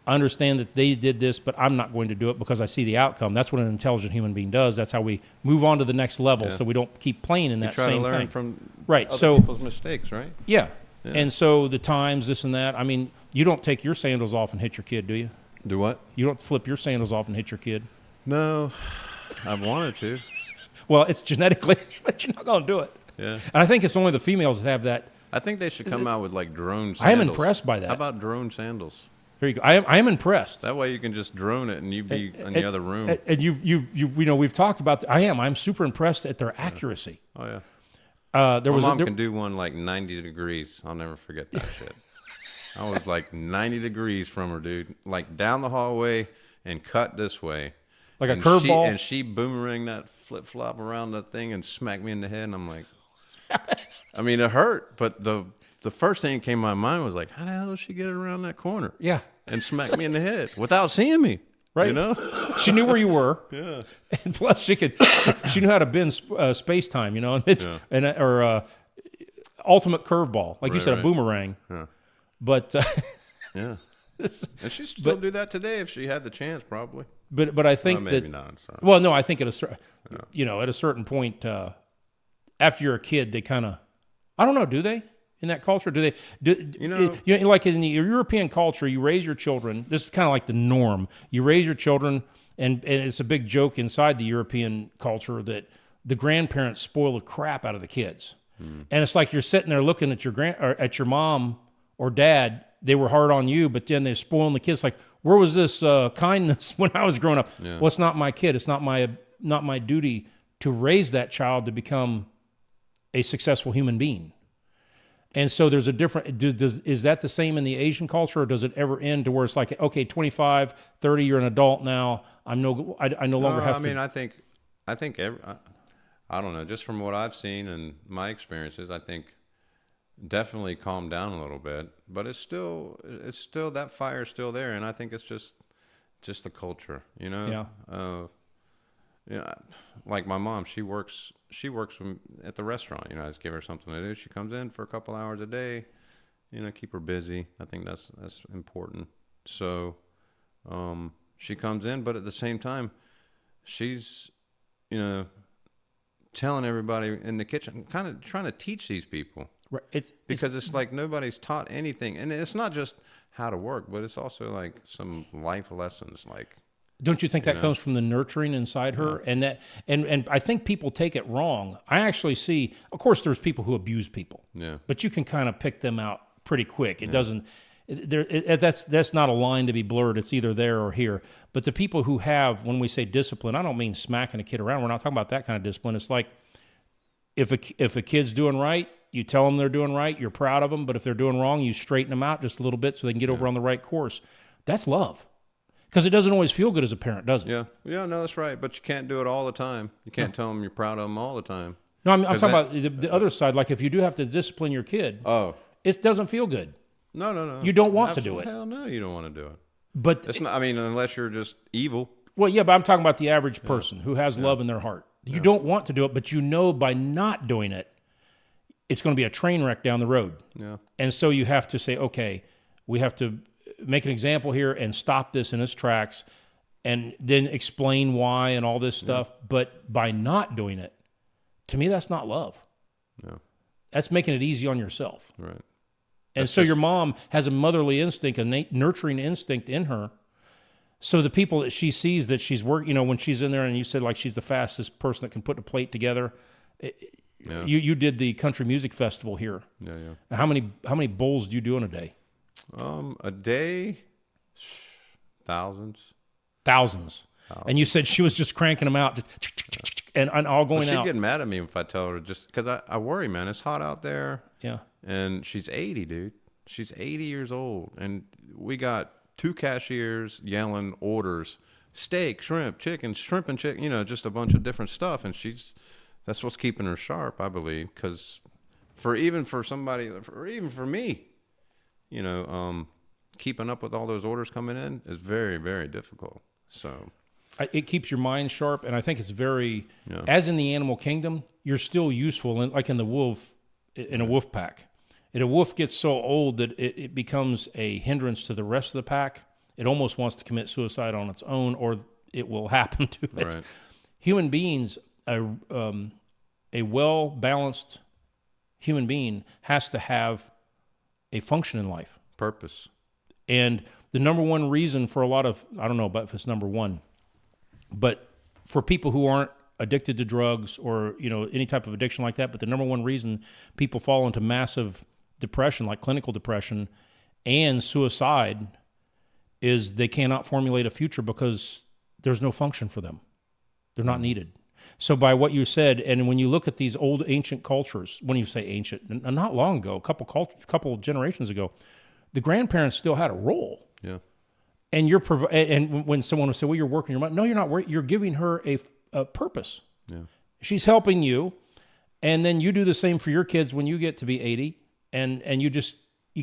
I understand that they did this, but I'm not going to do it because I see the outcome. That's what an intelligent human being does. That's how we move on to the next level, so we don't keep playing in that same thing. Try to learn from other people's mistakes, right? Yeah. And so the times, this and that. You don't take your sandals off and hit your kid, do you? Do what? You don't flip your sandals off and hit your kid. No, I've wanted to. Well, it's genetically, but you're not going to do it. Yeah. And I think it's only the females that have that. I think they should come out with like drone sandals. I am impressed by that. How about drone sandals? There you go. I am impressed. That way you can just drone it and you be in the other room. And we've talked about. I'm super impressed at their accuracy. Oh yeah. My mom can do one like 90 degrees. I'll never forget that shit. I was like 90 degrees from her, dude. Like down the hallway and cut this way. Like a curveball? And she boomeranged that flip-flop around that thing and smacked me in the head. And I'm like, it hurt. But the first thing that came to my mind was like, how the hell did she get around that corner? Yeah. And smack me in the head without seeing me. Right. She knew where you were. Yeah. And plus she knew how to bend space-time, or ultimate curveball. Like you said, a boomerang. Yeah. But yeah. And she still do that today if she had the chance, probably. But I think maybe not. Sorry. Well, no, I think at a certain point, after you're a kid, they kind of, I don't know, do they? In that culture, do they? Like in the European culture, you raise your children. This is kind of like the norm. You raise your children, and it's a big joke inside the European culture that the grandparents spoil the crap out of the kids. And it's like you're sitting there looking at at your mom or dad. They were hard on you, but then they're spoiling the kids. Like, where was this kindness when I was growing up? Yeah. Well, it's not my kid. It's not my duty to raise that child to become a successful human being. And so there's a different, is that the same in the Asian culture, or does it ever end to where it's like, okay, 25, 30, you're an adult now. I no longer have to. I mean, I think I don't know, just from what I've seen and my experiences, I think definitely calmed down a little bit, but it's still that fire's still there. And I think it's just the culture, you know? Yeah. Like my mom, she works at the restaurant, you know, I just give her something to do. She comes in for a couple hours a day, you know, keep her busy. I think that's important. So, she comes in, but at the same time, she's, you know, telling everybody in the kitchen, kind of trying to teach these people. Right. Because it's like nobody's taught anything. And it's not just how to work, but it's also like some life lessons. Like, don't you think that comes from the nurturing inside her? And I think people take it wrong. I actually see, of course, there's people who abuse people. Yeah. But you can kind of pick them out pretty quick. It doesn't. That's not a line to be blurred. It's either there or here. But the people who have, when we say discipline, I don't mean smacking a kid around. We're not talking about that kind of discipline. It's like if a kid's doing right, you tell them they're doing right. You're proud of them. But if they're doing wrong, you straighten them out just a little bit so they can get over on the right course. That's love. Because it doesn't always feel good as a parent, does it? Yeah, no, that's right. But you can't do it all the time. You can't tell them you're proud of them all the time. No, I'm talking about the other side. Like if you do have to discipline your kid, it doesn't feel good. No. You don't want to do it. Hell no, you don't want to do it. But it's not. I mean, unless you're just evil. Well, yeah, but I'm talking about the average person who has love in their heart. You don't want to do it, but you know by not doing it, it's going to be a train wreck down the road. Yeah. And so you have to say, okay, we have to make an example here and stop this in its tracks, and then explain why and all this stuff. But by not doing it, to me, that's not love. No. That's making it easy on yourself. Right. And so your mom has a motherly instinct, a nurturing instinct in her. So the people that she sees that she's working, you know, when she's in there, and you said like she's the fastest person that can put a plate together. You did the country music festival here. Yeah. How many bowls do you do in a day? A day, thousands. And you said she was just cranking them out, and all going out. She'd get mad at me if I tell her, just because I worry, man. It's hot out there. Yeah. And she's 80, dude. She's 80 years old. And we got 2 cashiers yelling orders, steak, shrimp, chicken, shrimp and chicken, you know, just a bunch of different stuff. And that's what's keeping her sharp, I believe. Because even for me, you know, keeping up with all those orders coming in is very, very difficult. So it keeps your mind sharp. And I think it's very, as in the animal kingdom, you're still useful, like in a wolf pack. And a wolf gets so old that it becomes a hindrance to the rest of the pack. It almost wants to commit suicide on its own, or it will happen to it. Right. Human beings, a well-balanced human being has to have a function in life. Purpose. And the number one reason for a lot of, I don't know about if it's number one, but for people who aren't addicted to drugs or, you know, any type of addiction like that, but the number one reason people fall into massive depression, like clinical depression and suicide, is they cannot formulate a future because there's no function for them. They're not needed. So by what you said, and when you look at these old ancient cultures, when you say ancient, not long ago, a couple generations ago, the grandparents still had a role. Yeah. And and when someone will say, well, you're working your money. No, you're not. You're giving her a purpose. Yeah. She's helping you. And then you do the same for your kids when you get to be 80. And you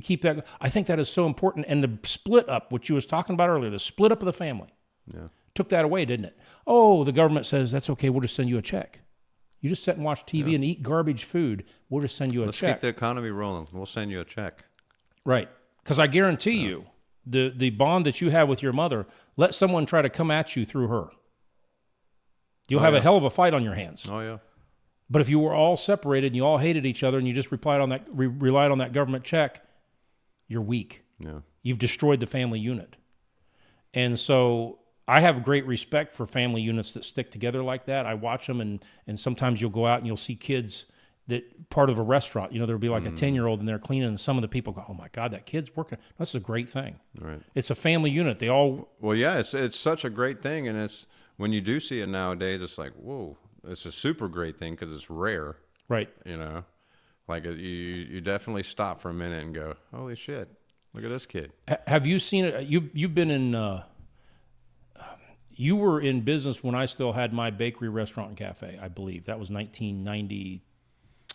keep that. I think that is so important. And the split up, which you was talking about earlier, the split up of the family. Yeah. Took that away, didn't it? Oh, the government says, that's okay, we'll just send you a check. You just sit and watch TV and eat garbage food, we'll just send you a check. Let's keep the economy rolling. We'll send you a check. Right. Because I guarantee you, the bond that you have with your mother, let someone try to come at you through her. You'll have a hell of a fight on your hands. Oh, yeah. But if you were all separated and you all hated each other and you just relied on that government check, you're weak. Yeah. You've destroyed the family unit. And so I have great respect for family units that stick together like that. I watch them, and sometimes you'll go out and you'll see kids that part of a restaurant, you know, there'll be like a 10-year-old and they're cleaning, and some of the people go, oh my God, that kid's working. That's a great thing. Right. It's a family unit. They all... Well, yeah, it's such a great thing. And it's, when you do see it nowadays, it's like, whoa, it's a super great thing because it's rare. Right. You know, Like you definitely stop for a minute and go, holy shit, look at this kid. Have you seen it? You've been in. You were in business when I still had my bakery, restaurant, and cafe. I believe that was 1990.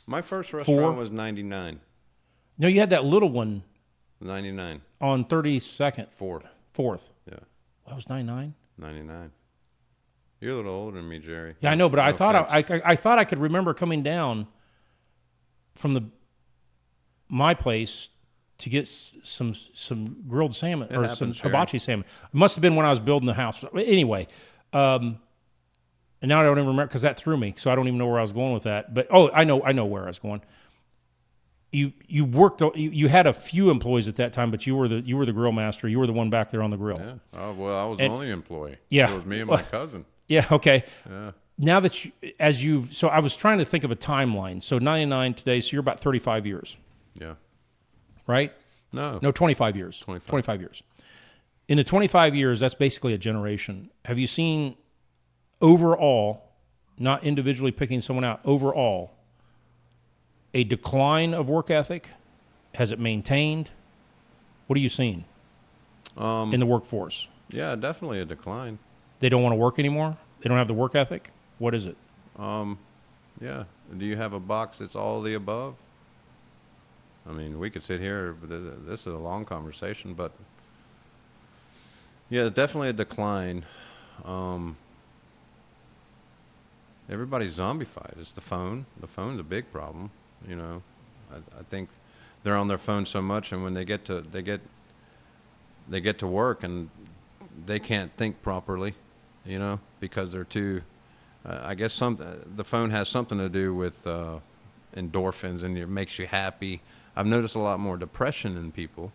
My first restaurant was 99. No, you had that little one. 99. On 32nd. Fourth. Yeah. That was 99. 99. You're a little older than me, Jerry. Yeah, I know, but I thought I thought I could remember coming down from my place to get some grilled salmon or some hibachi salmon. It must have been when I was building the house. Anyway, and now I don't even remember because that threw me, so I don't even know where I was going with that. But I know where I was going. You worked. You had a few employees at that time, but you were the grill master. You were the one back there on the grill. Yeah. Oh well, I was the only employee. Yeah. It was me and my cousin. Yeah. Okay. Yeah. Now that so I was trying to think of a timeline. So 99 today. So you're about 35 years. Yeah. Right? No, 25 years. 25 years. In the 25 years, that's basically a generation. Have you seen overall, not individually picking someone out, overall, a decline of work ethic? Has it maintained? What are you seeing in the workforce? Yeah, definitely a decline. They don't want to work anymore? They don't have the work ethic? What is it? Yeah. Do you have a box that's all the above? I mean, we could sit here, but this is a long conversation, but yeah, definitely a decline. Everybody's zombified. It's the phone. The phone's a big problem. You know, I think they're on their phone so much, and when they get to work and they can't think properly, you know, because they're too. I guess the phone has something to do with endorphins, and it makes you happy. I've noticed a lot more depression in people,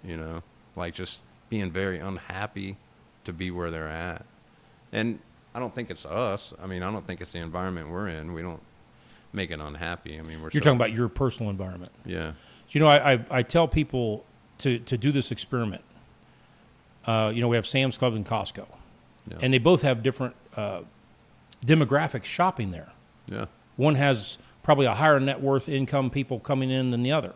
you know, like just being very unhappy to be where they're at. And I don't think it's us. I mean, I don't think it's the environment we're in. We don't make it unhappy. I mean, you're talking about your personal environment. Yeah. You know, I tell people to do this experiment. You know, we have Sam's Club and Costco, and they both have different demographics shopping there. Yeah. One has probably a higher net worth income people coming in than the other.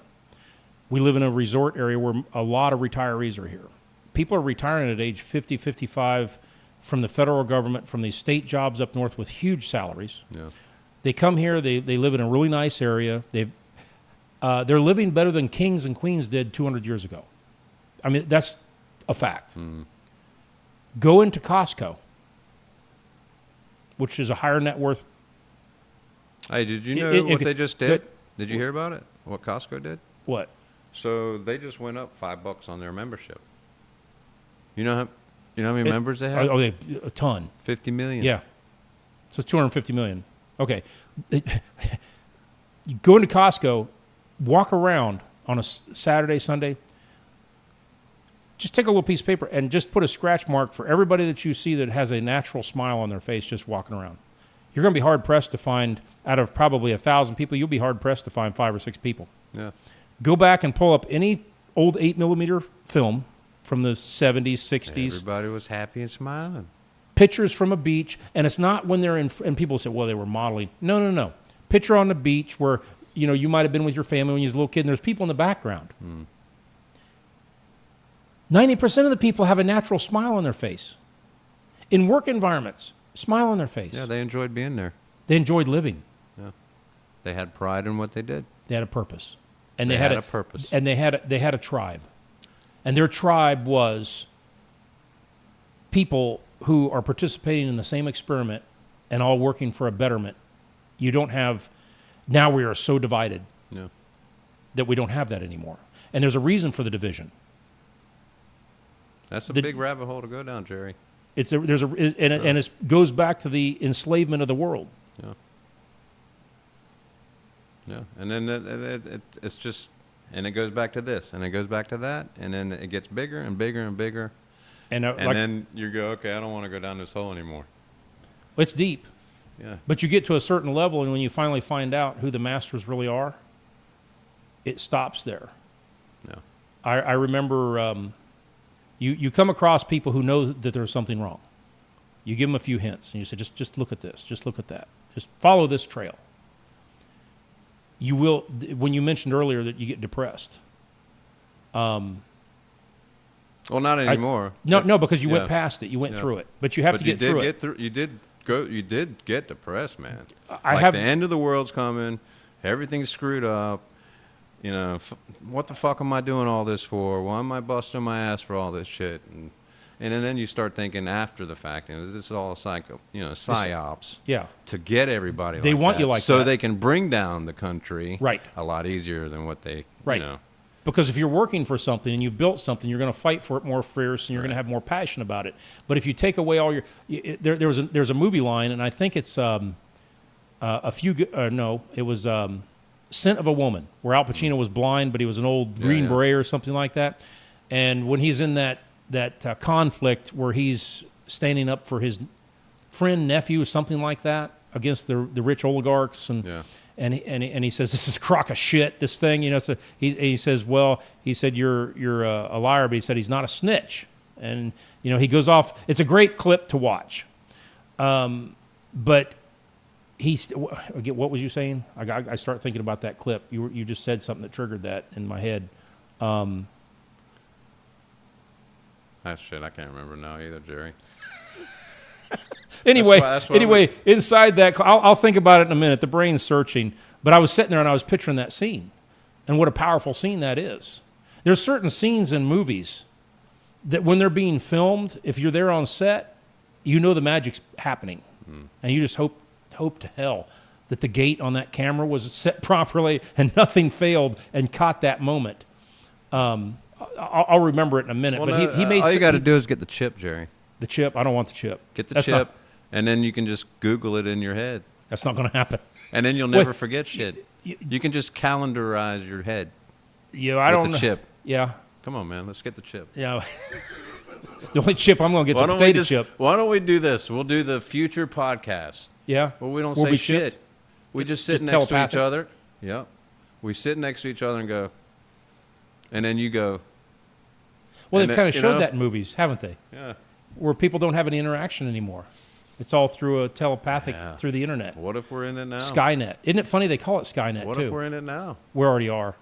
We live in a resort area where a lot of retirees are here. People are retiring at age 50, 55 from the federal government, from these state jobs up north with huge salaries. Yeah. They come here, they live in a really nice area. They're living better than kings and queens did 200 years ago. I mean, that's a fact. Go into Costco, which is a higher net worth. Hey, did you know what they just did? Did you hear about it? What Costco did? What? So they just went up $5 on their membership. You know how many members they have? Oh, a ton. 50 million. Yeah. So it's 250 million. Okay. You go into Costco, walk around on a Saturday, Sunday. Just take a little piece of paper and just put a scratch mark for everybody that you see that has a natural smile on their face just walking around. You're going to be hard-pressed to find, out of probably 1,000 people, you'll be hard-pressed to find 5 or 6 people. Yeah. Go back and pull up any old 8mm film from the 70s, 60s. Everybody was happy and smiling. Pictures from a beach, and it's not when they're in, and people say, well, they were modeling. No. Picture on the beach where, you know, you might have been with your family when you was a little kid, and there's people in the background. 90% of the people have a natural smile on their face. In work environments, smile on their face. Yeah, they enjoyed being there. They enjoyed living. Yeah. They had pride in what they did. They had a purpose. And they had a purpose. And they had a tribe. And their tribe was people who are participating in the same experiment and all working for a betterment. You don't have, now we are so divided that we don't have that anymore. And there's a reason for the division. That's a big rabbit hole to go down, Jerry. It goes back to the enslavement of the world. Yeah, and then it's just, and it goes back to this, and it goes back to that, and then it gets bigger and bigger and bigger, and then you go, okay, I don't want to go down this hole anymore. It's deep. Yeah. But you get to a certain level, and when you finally find out who the masters really are, it stops there. Yeah. I remember you come across people who know that there's something wrong. You give them a few hints, and you say, just look at this, just look at that, just follow this trail. you will, when you mentioned earlier that you get depressed. Well, not anymore. No, because you went past it. You went through it. But you have to get through it. You did get depressed, man. The end of the world's coming. Everything's screwed up. You know, what the fuck am I doing all this for? Why am I busting my ass for all this shit? And then you start thinking after the fact, this is all psyops. Yeah. To get everybody they want you like that. So they can bring down the country right. a lot easier than what they, Because if you're working for something and you've built something, you're going to fight for it more fierce and you're going to have more passion about it. But if you take away all your... There's a movie line, and I think it's it was Scent of a Woman, where Al Pacino was blind, but he was an old Green Beret or something like that. And when he's in that conflict where he's standing up for his friend, nephew, something like that, against the rich oligarchs, and he says, "This is a crock of shit, this thing," So he says, "Well," he said, "You're a liar," but he said he's not a snitch, and he goes off. It's a great clip to watch, but what was you saying? I start thinking about that clip. You just said something that triggered that in my head. Shit, I can't remember now either, Jerry. Anyway, inside that, I'll think about it in a minute. The brain's searching. But I was sitting there and I was picturing that scene. And what a powerful scene that is. There's certain scenes in movies that when they're being filmed, if you're there on set, the magic's happening. And you just hope to hell that the gate on that camera was set properly and nothing failed and caught that moment. I'll remember it in a minute. Well, but he made all you got to do is get the chip, Jerry. The chip? I don't want the chip. Get the chip, and then you can just Google it in your head. That's not going to happen. And then you'll never forget shit. You can just calendarize your head. Yeah, I don't know. The chip. Yeah. Come on, man. Let's get the chip. Yeah. The only chip I'm going to get is a potato chip. Why don't we do this? We'll do the future podcast. Yeah. Well, we don't say shit. We just sit next to each other. Yeah. We sit next to each other and go, and then you go. Well, they've kind of showed that in movies, haven't they? Yeah. Where people don't have any interaction anymore. It's all through a telepathic, through the internet. What if we're in it now? Skynet. Isn't it funny they call it Skynet, What too? if we're in it now? We already are.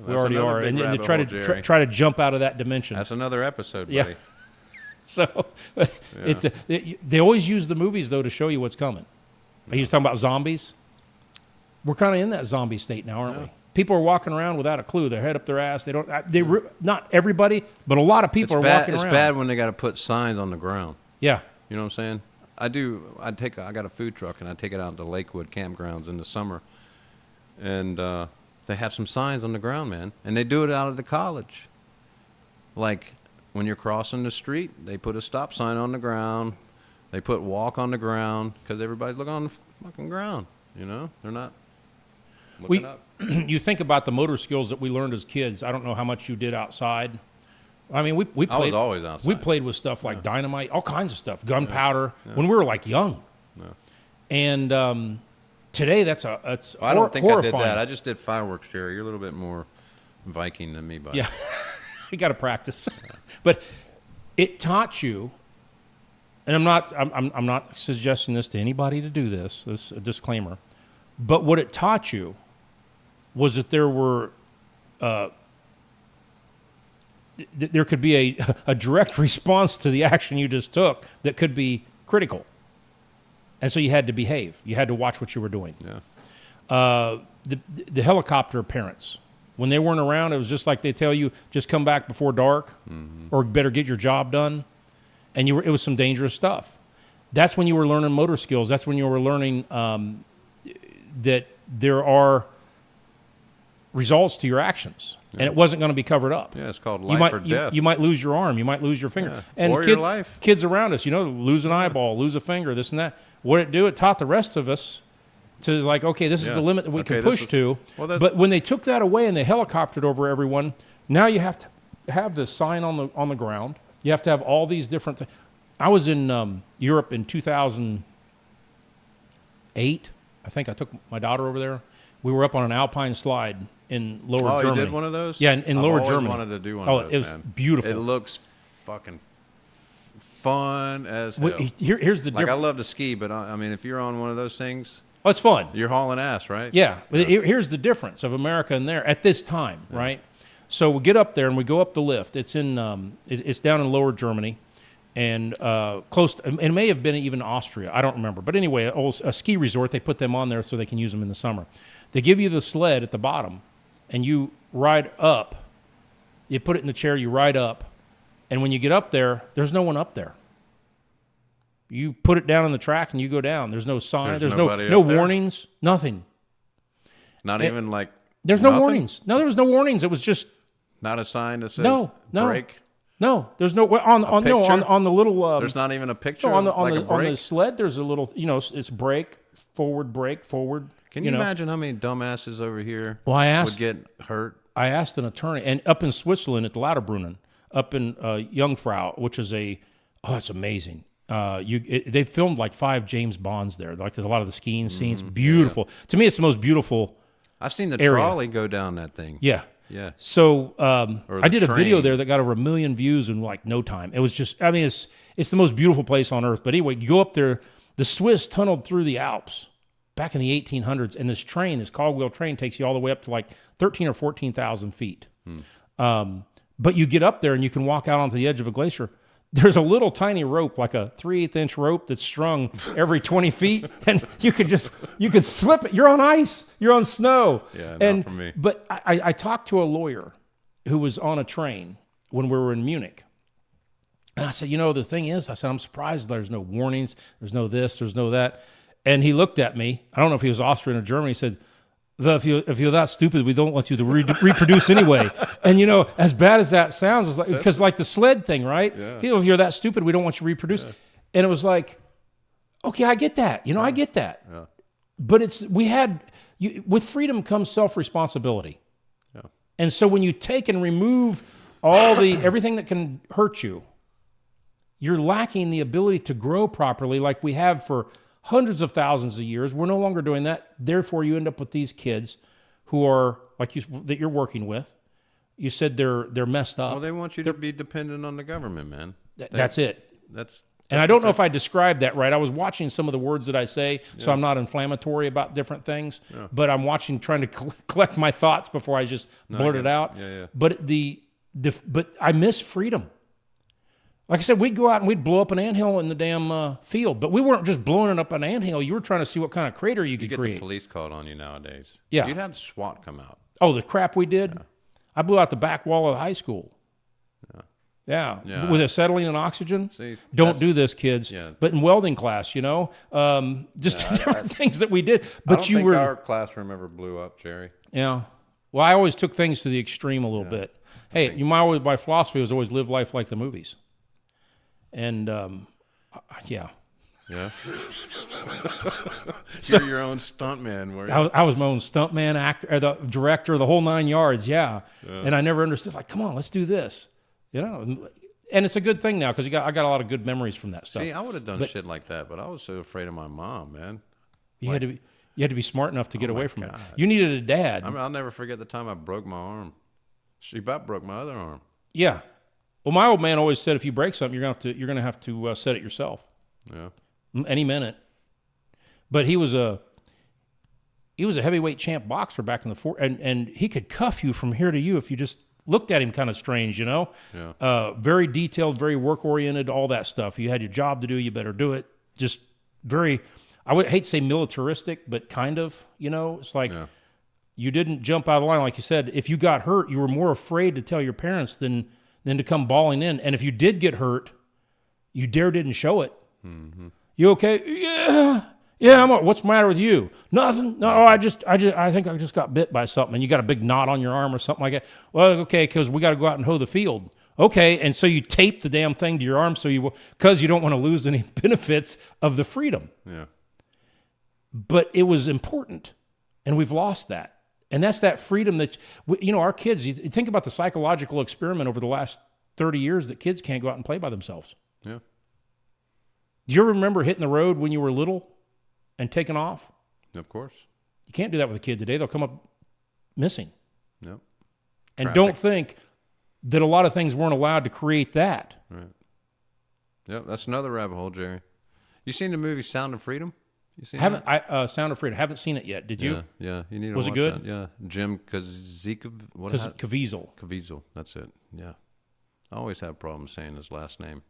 We already are. And to try to jump out of that dimension. That's another episode, buddy. Yeah. So they always use the movies, though, to show you what's coming. Are you talking about zombies? We're kind of in that zombie state now, aren't we? People are walking around without a clue. Their head up their ass. They don't. Not everybody, but a lot of people are walking around. It's bad when they got to put signs on the ground. Yeah. You know what I'm saying? I got a food truck and I take it out to Lakewood campgrounds in the summer, and they have some signs on the ground, man, and they do it out of the college. Like when you're crossing the street, they put a stop sign on the ground. They put walk on the ground because everybody's looking on the fucking ground. They're not looking up. You think about the motor skills that we learned as kids. I don't know how much you did outside. I mean, we played. I was always outside. We played with stuff like dynamite, all kinds of stuff, gunpowder, when we were like young. Yeah. And today, that's I don't think horrifying. I did that. I just did fireworks, Jerry. You're a little bit more Viking than me, buddy. Yeah, we got to practice. But it taught you, and I'm not suggesting this to anybody to do this. This is a disclaimer. But what it taught you was that there were there could be a direct response to the action you just took that could be critical. And so you had to behave. You had to watch what you were doing. Yeah. The helicopter parents, when they weren't around, it was just like they tell you, just come back before dark, or better get your job done. And it was some dangerous stuff. That's when you were learning motor skills. That's when you were learning that there are results to your actions, and it wasn't going to be covered up. Yeah, it's called life or death. You might lose your arm, you might lose your finger, and or your life. Kids around us, lose an eyeball, lose a finger, this and that. What it do? It taught the rest of us to like, okay, this is the limit that we can push to. But when they took that away and they helicoptered over everyone, now you have to have this sign on the ground. You have to have all these different things. I was in Europe in 2008. I think I took my daughter over there. We were up on an alpine slide in lower Germany. Oh, you did one of those? Yeah, in lower Germany. I wanted to do one of those, it was beautiful. It looks fucking fun as hell. Here's the difference. I love to ski, but I mean, if you're on one of those things, Oh, it's fun. You're hauling ass, right? Yeah. Here's the difference of America and there at this time, right? So we get up there and we go up the lift. It's in it's down in Lower Germany, and close to, and it may have been even Austria. I don't remember. But anyway, a ski resort. They put them on there so they can use them in the summer. They give you the sled at the bottom, and you ride up. You put it in the chair. You ride up, and when you get up there, there's no one up there. You put it down on the track and you go down. There's no sign. There's no warnings. Nothing. Not even like. There's no warnings. No, there was no warnings. It was just. Not a sign that says break. No, there's no on the little. There's not even a picture. No, on the sled. There's a little. It's brake forward. Can you imagine how many dumbasses over here would get hurt? I asked an attorney, and up in Switzerland at the Lauterbrunnen, up in Jungfrau, which is it's amazing. They filmed like 5 James Bonds there. Like there's a lot of the skiing scenes. Beautiful. Yeah. To me, it's the most beautiful. I've seen the trolley go down that thing. Yeah. Yeah. So I did a video there that got over 1 million views in like no time. It was just, I mean, it's the most beautiful place on earth. But anyway, you go up there, the Swiss tunneled through the Alps back in the 1800s, and this cogwheel train takes you all the way up to like 13 or 14,000 feet. But you get up there and you can walk out onto the edge of a glacier. There's a little tiny rope, like a 3/8-inch rope that's strung every 20 feet, and you could slip it. You're on ice. You're on snow. Yeah, not for me. But I talked to a lawyer who was on a train when we were in Munich, and I said, the thing is, I'm surprised there's no warnings. There's no this. There's no that. And he looked at me. I don't know if he was Austrian or German. He said, if you're that stupid, we don't want you to reproduce anyway. And as bad as that sounds, it's like because like the sled thing, right? Yeah. If you're that stupid, we don't want you to reproduce. Yeah. And it was like, okay, I get that. I get that. Yeah. But with freedom comes self-responsibility. Yeah. And so when you take and remove everything that can hurt you, you're lacking the ability to grow properly like we have for hundreds of thousands of years. We're no longer doing that. Therefore, you end up with these kids who are that you're working with. You said they're messed up. Well, they want you to be dependent on the government, man. That's it. And I don't know if I described that right. I was watching some of the words that I say, so I'm not inflammatory about different things. Yeah. But I'm trying to collect my thoughts before I just blurt it out. Yeah. But but I miss freedom. Like I said, we'd go out and we'd blow up an anthill in the damn field. But we weren't just blowing it up an anthill. You were trying to see what kind of crater you could create. You get the police called on you nowadays. Yeah. You'd have SWAT come out. Oh, the crap we did? Yeah. I blew out the back wall of the high school. Yeah. With acetylene and oxygen. See, don't do this, kids. Yeah. But in welding class, different things that we did. But I don't think our classroom ever blew up, Jerry. Yeah. Well, I always took things to the extreme a little bit. Hey, my philosophy was always live life like the movies. And yeah. You're your own stuntman, were you? I was my own stuntman, actor, or the director, the whole 9 yards. Yeah. And I never understood. Like, come on, let's do this. And it's a good thing now because I got a lot of good memories from that stuff. See, I would have done shit like that, but I was so afraid of my mom, man. You had to be smart enough to get away from it. You needed a dad. I'll never forget the time I broke my arm. She about broke my other arm. Yeah. Well, my old man always said, if you break something, you're gonna have to set it yourself. Yeah. Any minute. But he was a heavyweight champ boxer back in the 40s, and he could cuff you from here to you if you just looked at him kind of strange, Yeah. Very detailed, very work oriented, all that stuff. You had your job to do, you better do it. Just very, I would hate to say militaristic, but kind of, it's like you didn't jump out of the line, like you said. If you got hurt, you were more afraid to tell your parents than to come bawling in. And if you did get hurt, you didn't show it. Mm-hmm. You okay? Yeah. What's the matter with you? Nothing. No, I think I just got bit by something. And you got a big knot on your arm or something like that. Well, okay, because we got to go out and hoe the field. Okay, and so you tape the damn thing to your arm because you don't want to lose any benefits of the freedom. Yeah. But it was important, and we've lost that. And that's that freedom that, our kids, you think about the psychological experiment over the last 30 years that kids can't go out and play by themselves. Yeah. Do you ever remember hitting the road when you were little and taking off? Of course. You can't do that with a kid today. They'll come up missing. Yep. And don't think that a lot of things weren't allowed to create that. Right. Yep, that's another rabbit hole, Jerry. You seen the movie Sound of Freedom? You seen Haven't that? I Sound of Freedom? Haven't seen it yet. Did you? Yeah. You need to Was it watch good? that. Yeah. Jim Caviezel. Caviezel. That's it. Yeah. I always have problems saying his last name.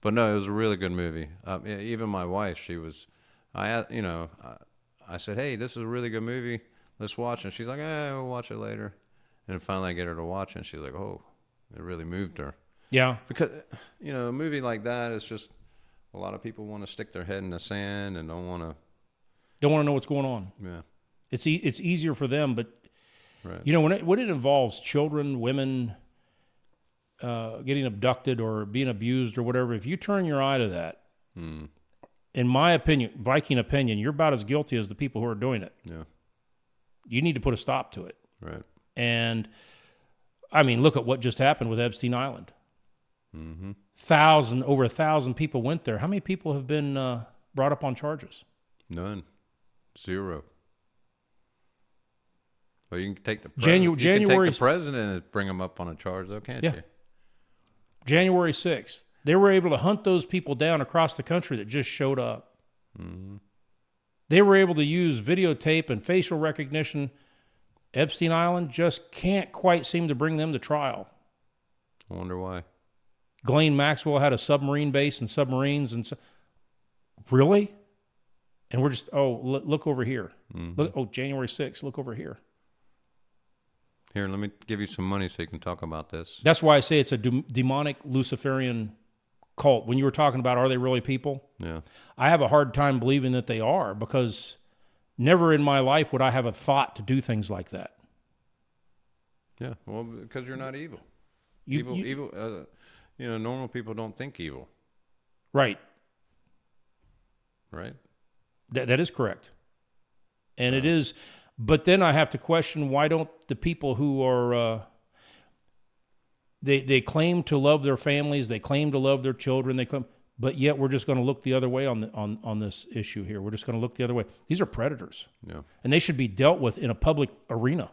But no, it was a really good movie. Even my wife, she was, I said, hey, this is a really good movie. Let's watch it. And she's like, we'll watch it later. And finally I get her to watch it. And she's like, oh, it really moved her. Yeah. Because, a movie like that is just, a lot of people want to stick their head in the sand and don't want to know what's going on. Yeah. It's easier for them, but right. when it involves children, women getting abducted or being abused or whatever, if you turn your eye to that, in my opinion, Viking opinion, you're about as guilty as the people who are doing it. Yeah. You need to put a stop to it. Right. And I mean, look at what just happened with Epstein Island. Mm-hmm. Over 1,000 people went there. How many people have been brought up on charges? None. Zero. Well, you can take the January you can take the president and bring him up on a charge, though, can't you? January 6th. They were able to hunt those people down across the country that just showed up. Mm-hmm. They were able to use videotape and facial recognition. Epstein Island just can't quite seem to bring them to trial. I wonder why. Ghislaine Maxwell had a submarine base and submarines. Really? And we're just, look over here. Mm-hmm. January 6th, look over here. Here, let me give you some money so you can talk about this. That's why I say it's a demonic Luciferian cult. When you were talking about, are they really people? Yeah. I have a hard time believing that they are, because never in my life would I have a thought to do things like that. Yeah, well, because you're not evil. Evil. Normal people don't think evil. Right. Right? That is correct. And it is, but then I have to question, why don't the people who are, they claim to love their families, they claim to love their children, but yet we're just going to look the other way on this issue here. We're just going to look the other way. These are predators. Yeah. And they should be dealt with in a public arena.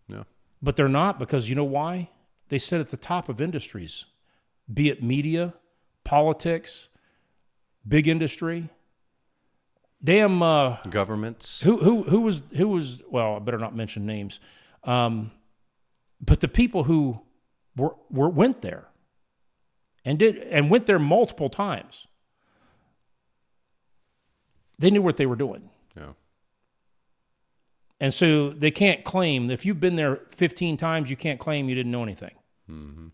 Yeah. But they're not, because you know why? They sit at the top of industries, be it media, politics, big industry. Damn governments. Who was well, I better not mention names. But the people who went there and went there multiple times, they knew what they were doing. Yeah. And so they can't claim, if you've been there 15 times, you can't claim you didn't know anything. Mm-hmm.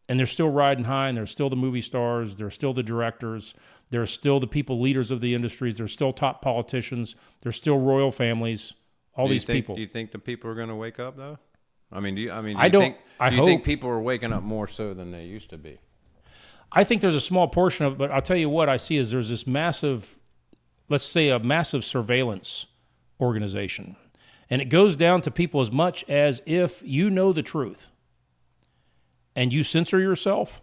And they're still riding high, and they're still the movie stars, they're still the directors, they're still the people, leaders of the industries, they're still top politicians, they're still royal families, people. Do you think the people are going to wake up, though? Do you hope. think people are waking up more so than they used to be? I think there's a small portion of it, but I'll tell you what I see is there's this massive, let's say a massive surveillance organization. And it goes down to people as much as if you know the truth and you censor yourself.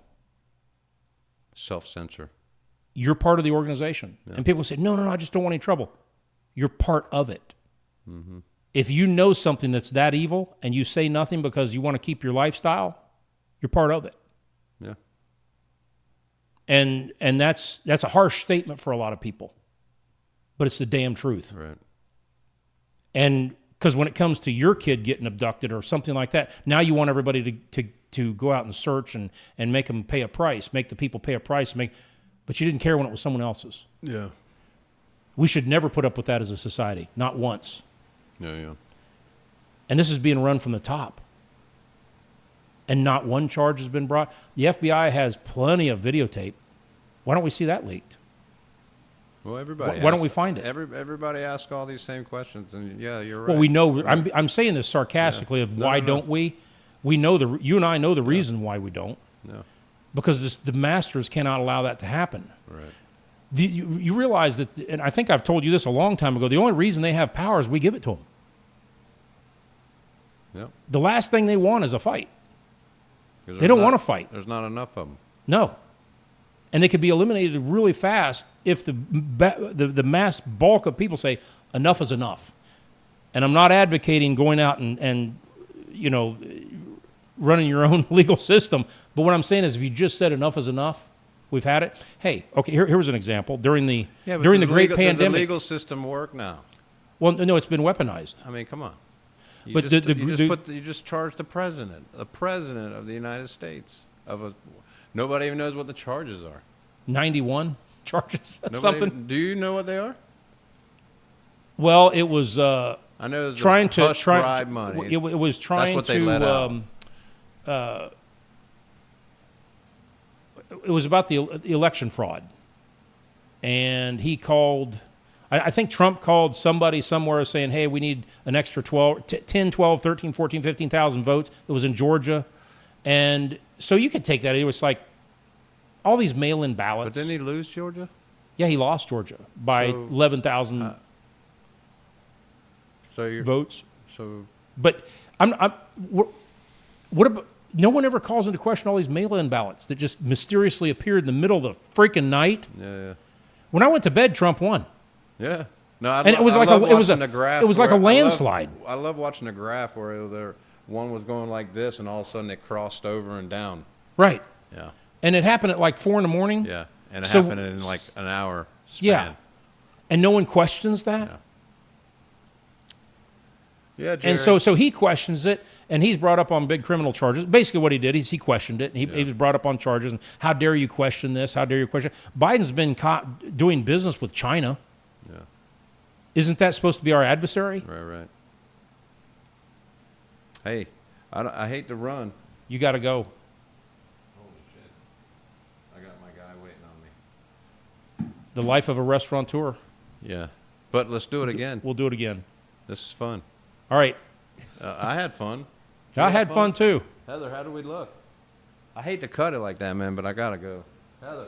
Self-censor. You're part of the organization. Yeah. And people say, no, I just don't want any trouble. You're part of it. Mm-hmm. If you know something that's that evil and you say nothing because you want to keep your lifestyle, you're part of it. Yeah. And that's a harsh statement for a lot of people, but it's the damn truth. Right. And because when it comes to your kid getting abducted or something like that, now you want everybody to go out and search and make them pay a price, make the people pay a price, but you didn't care when it was someone else's. Yeah. We should never put up with that as a society, not once. Yeah. And this is being run from the top. And not one charge has been brought. The FBI has plenty of videotape. Why don't we see that leaked? Well, everybody. Why don't we find it? Everybody asks all these same questions, and yeah, you're right. Well, we know. I'm saying this sarcastically. Of why don't we? We know you and I know the reason why we don't. No. Because the masters cannot allow that to happen. Right. You realize that, and I think I've told you this a long time ago. The only reason they have power is we give it to them. Yep. The last thing they want is a fight. They don't want to fight. There's not enough of them. No. And they could be eliminated really fast if the mass bulk of people say, enough is enough. And I'm not advocating going out and running your own legal system. But what I'm saying is if you just said enough is enough, We've had it. Hey, okay, here was an example. During the but Great does the Pandemic. legal system work now? Well, no, it's been weaponized. I mean, come on. You But you just charge the president of the United States nobody even knows what the charges are. 91 charges, something. Do you know what they are? Well, it was I know it's trying to bribe money. It was trying That's what they to. let out. It was about the election fraud, and he called. I think Trump called somebody somewhere saying, hey, we need an extra 10, 12, 13, 14, 15,000 votes. It was in Georgia. And so you could take that. It was like all these mail-in ballots. But didn't he lose Georgia? Yeah, he lost Georgia by 11,000 votes. So, but what about, no one ever calls into question all these mail-in ballots that just mysteriously appeared in the middle of the freaking night. Yeah. When I went to bed, Trump won. Yeah. No, it was like a landslide. I love watching the graph where one was going like this, and all of a sudden it crossed over and down. Right. Yeah. And it happened at like 4 a.m. Yeah. And it happened in like an hour span. Yeah. And no one questions that. Yeah, Jerry. And so he questions it, and he's brought up on big criminal charges. Basically what he did is he questioned it, and he was brought up on charges. And how dare you question this? How dare you question it? Biden's been caught doing business with China. Yeah. Isn't that supposed to be our adversary? Right. Hey, I hate to run. You got to go. Holy shit. I got my guy waiting on me. The life of a restaurateur. Yeah. But let's do it again. We'll do it again. This is fun. All right. I had fun. I had fun too. Heather, how do we look? I hate to cut it like that, man, but I got to go. Heather.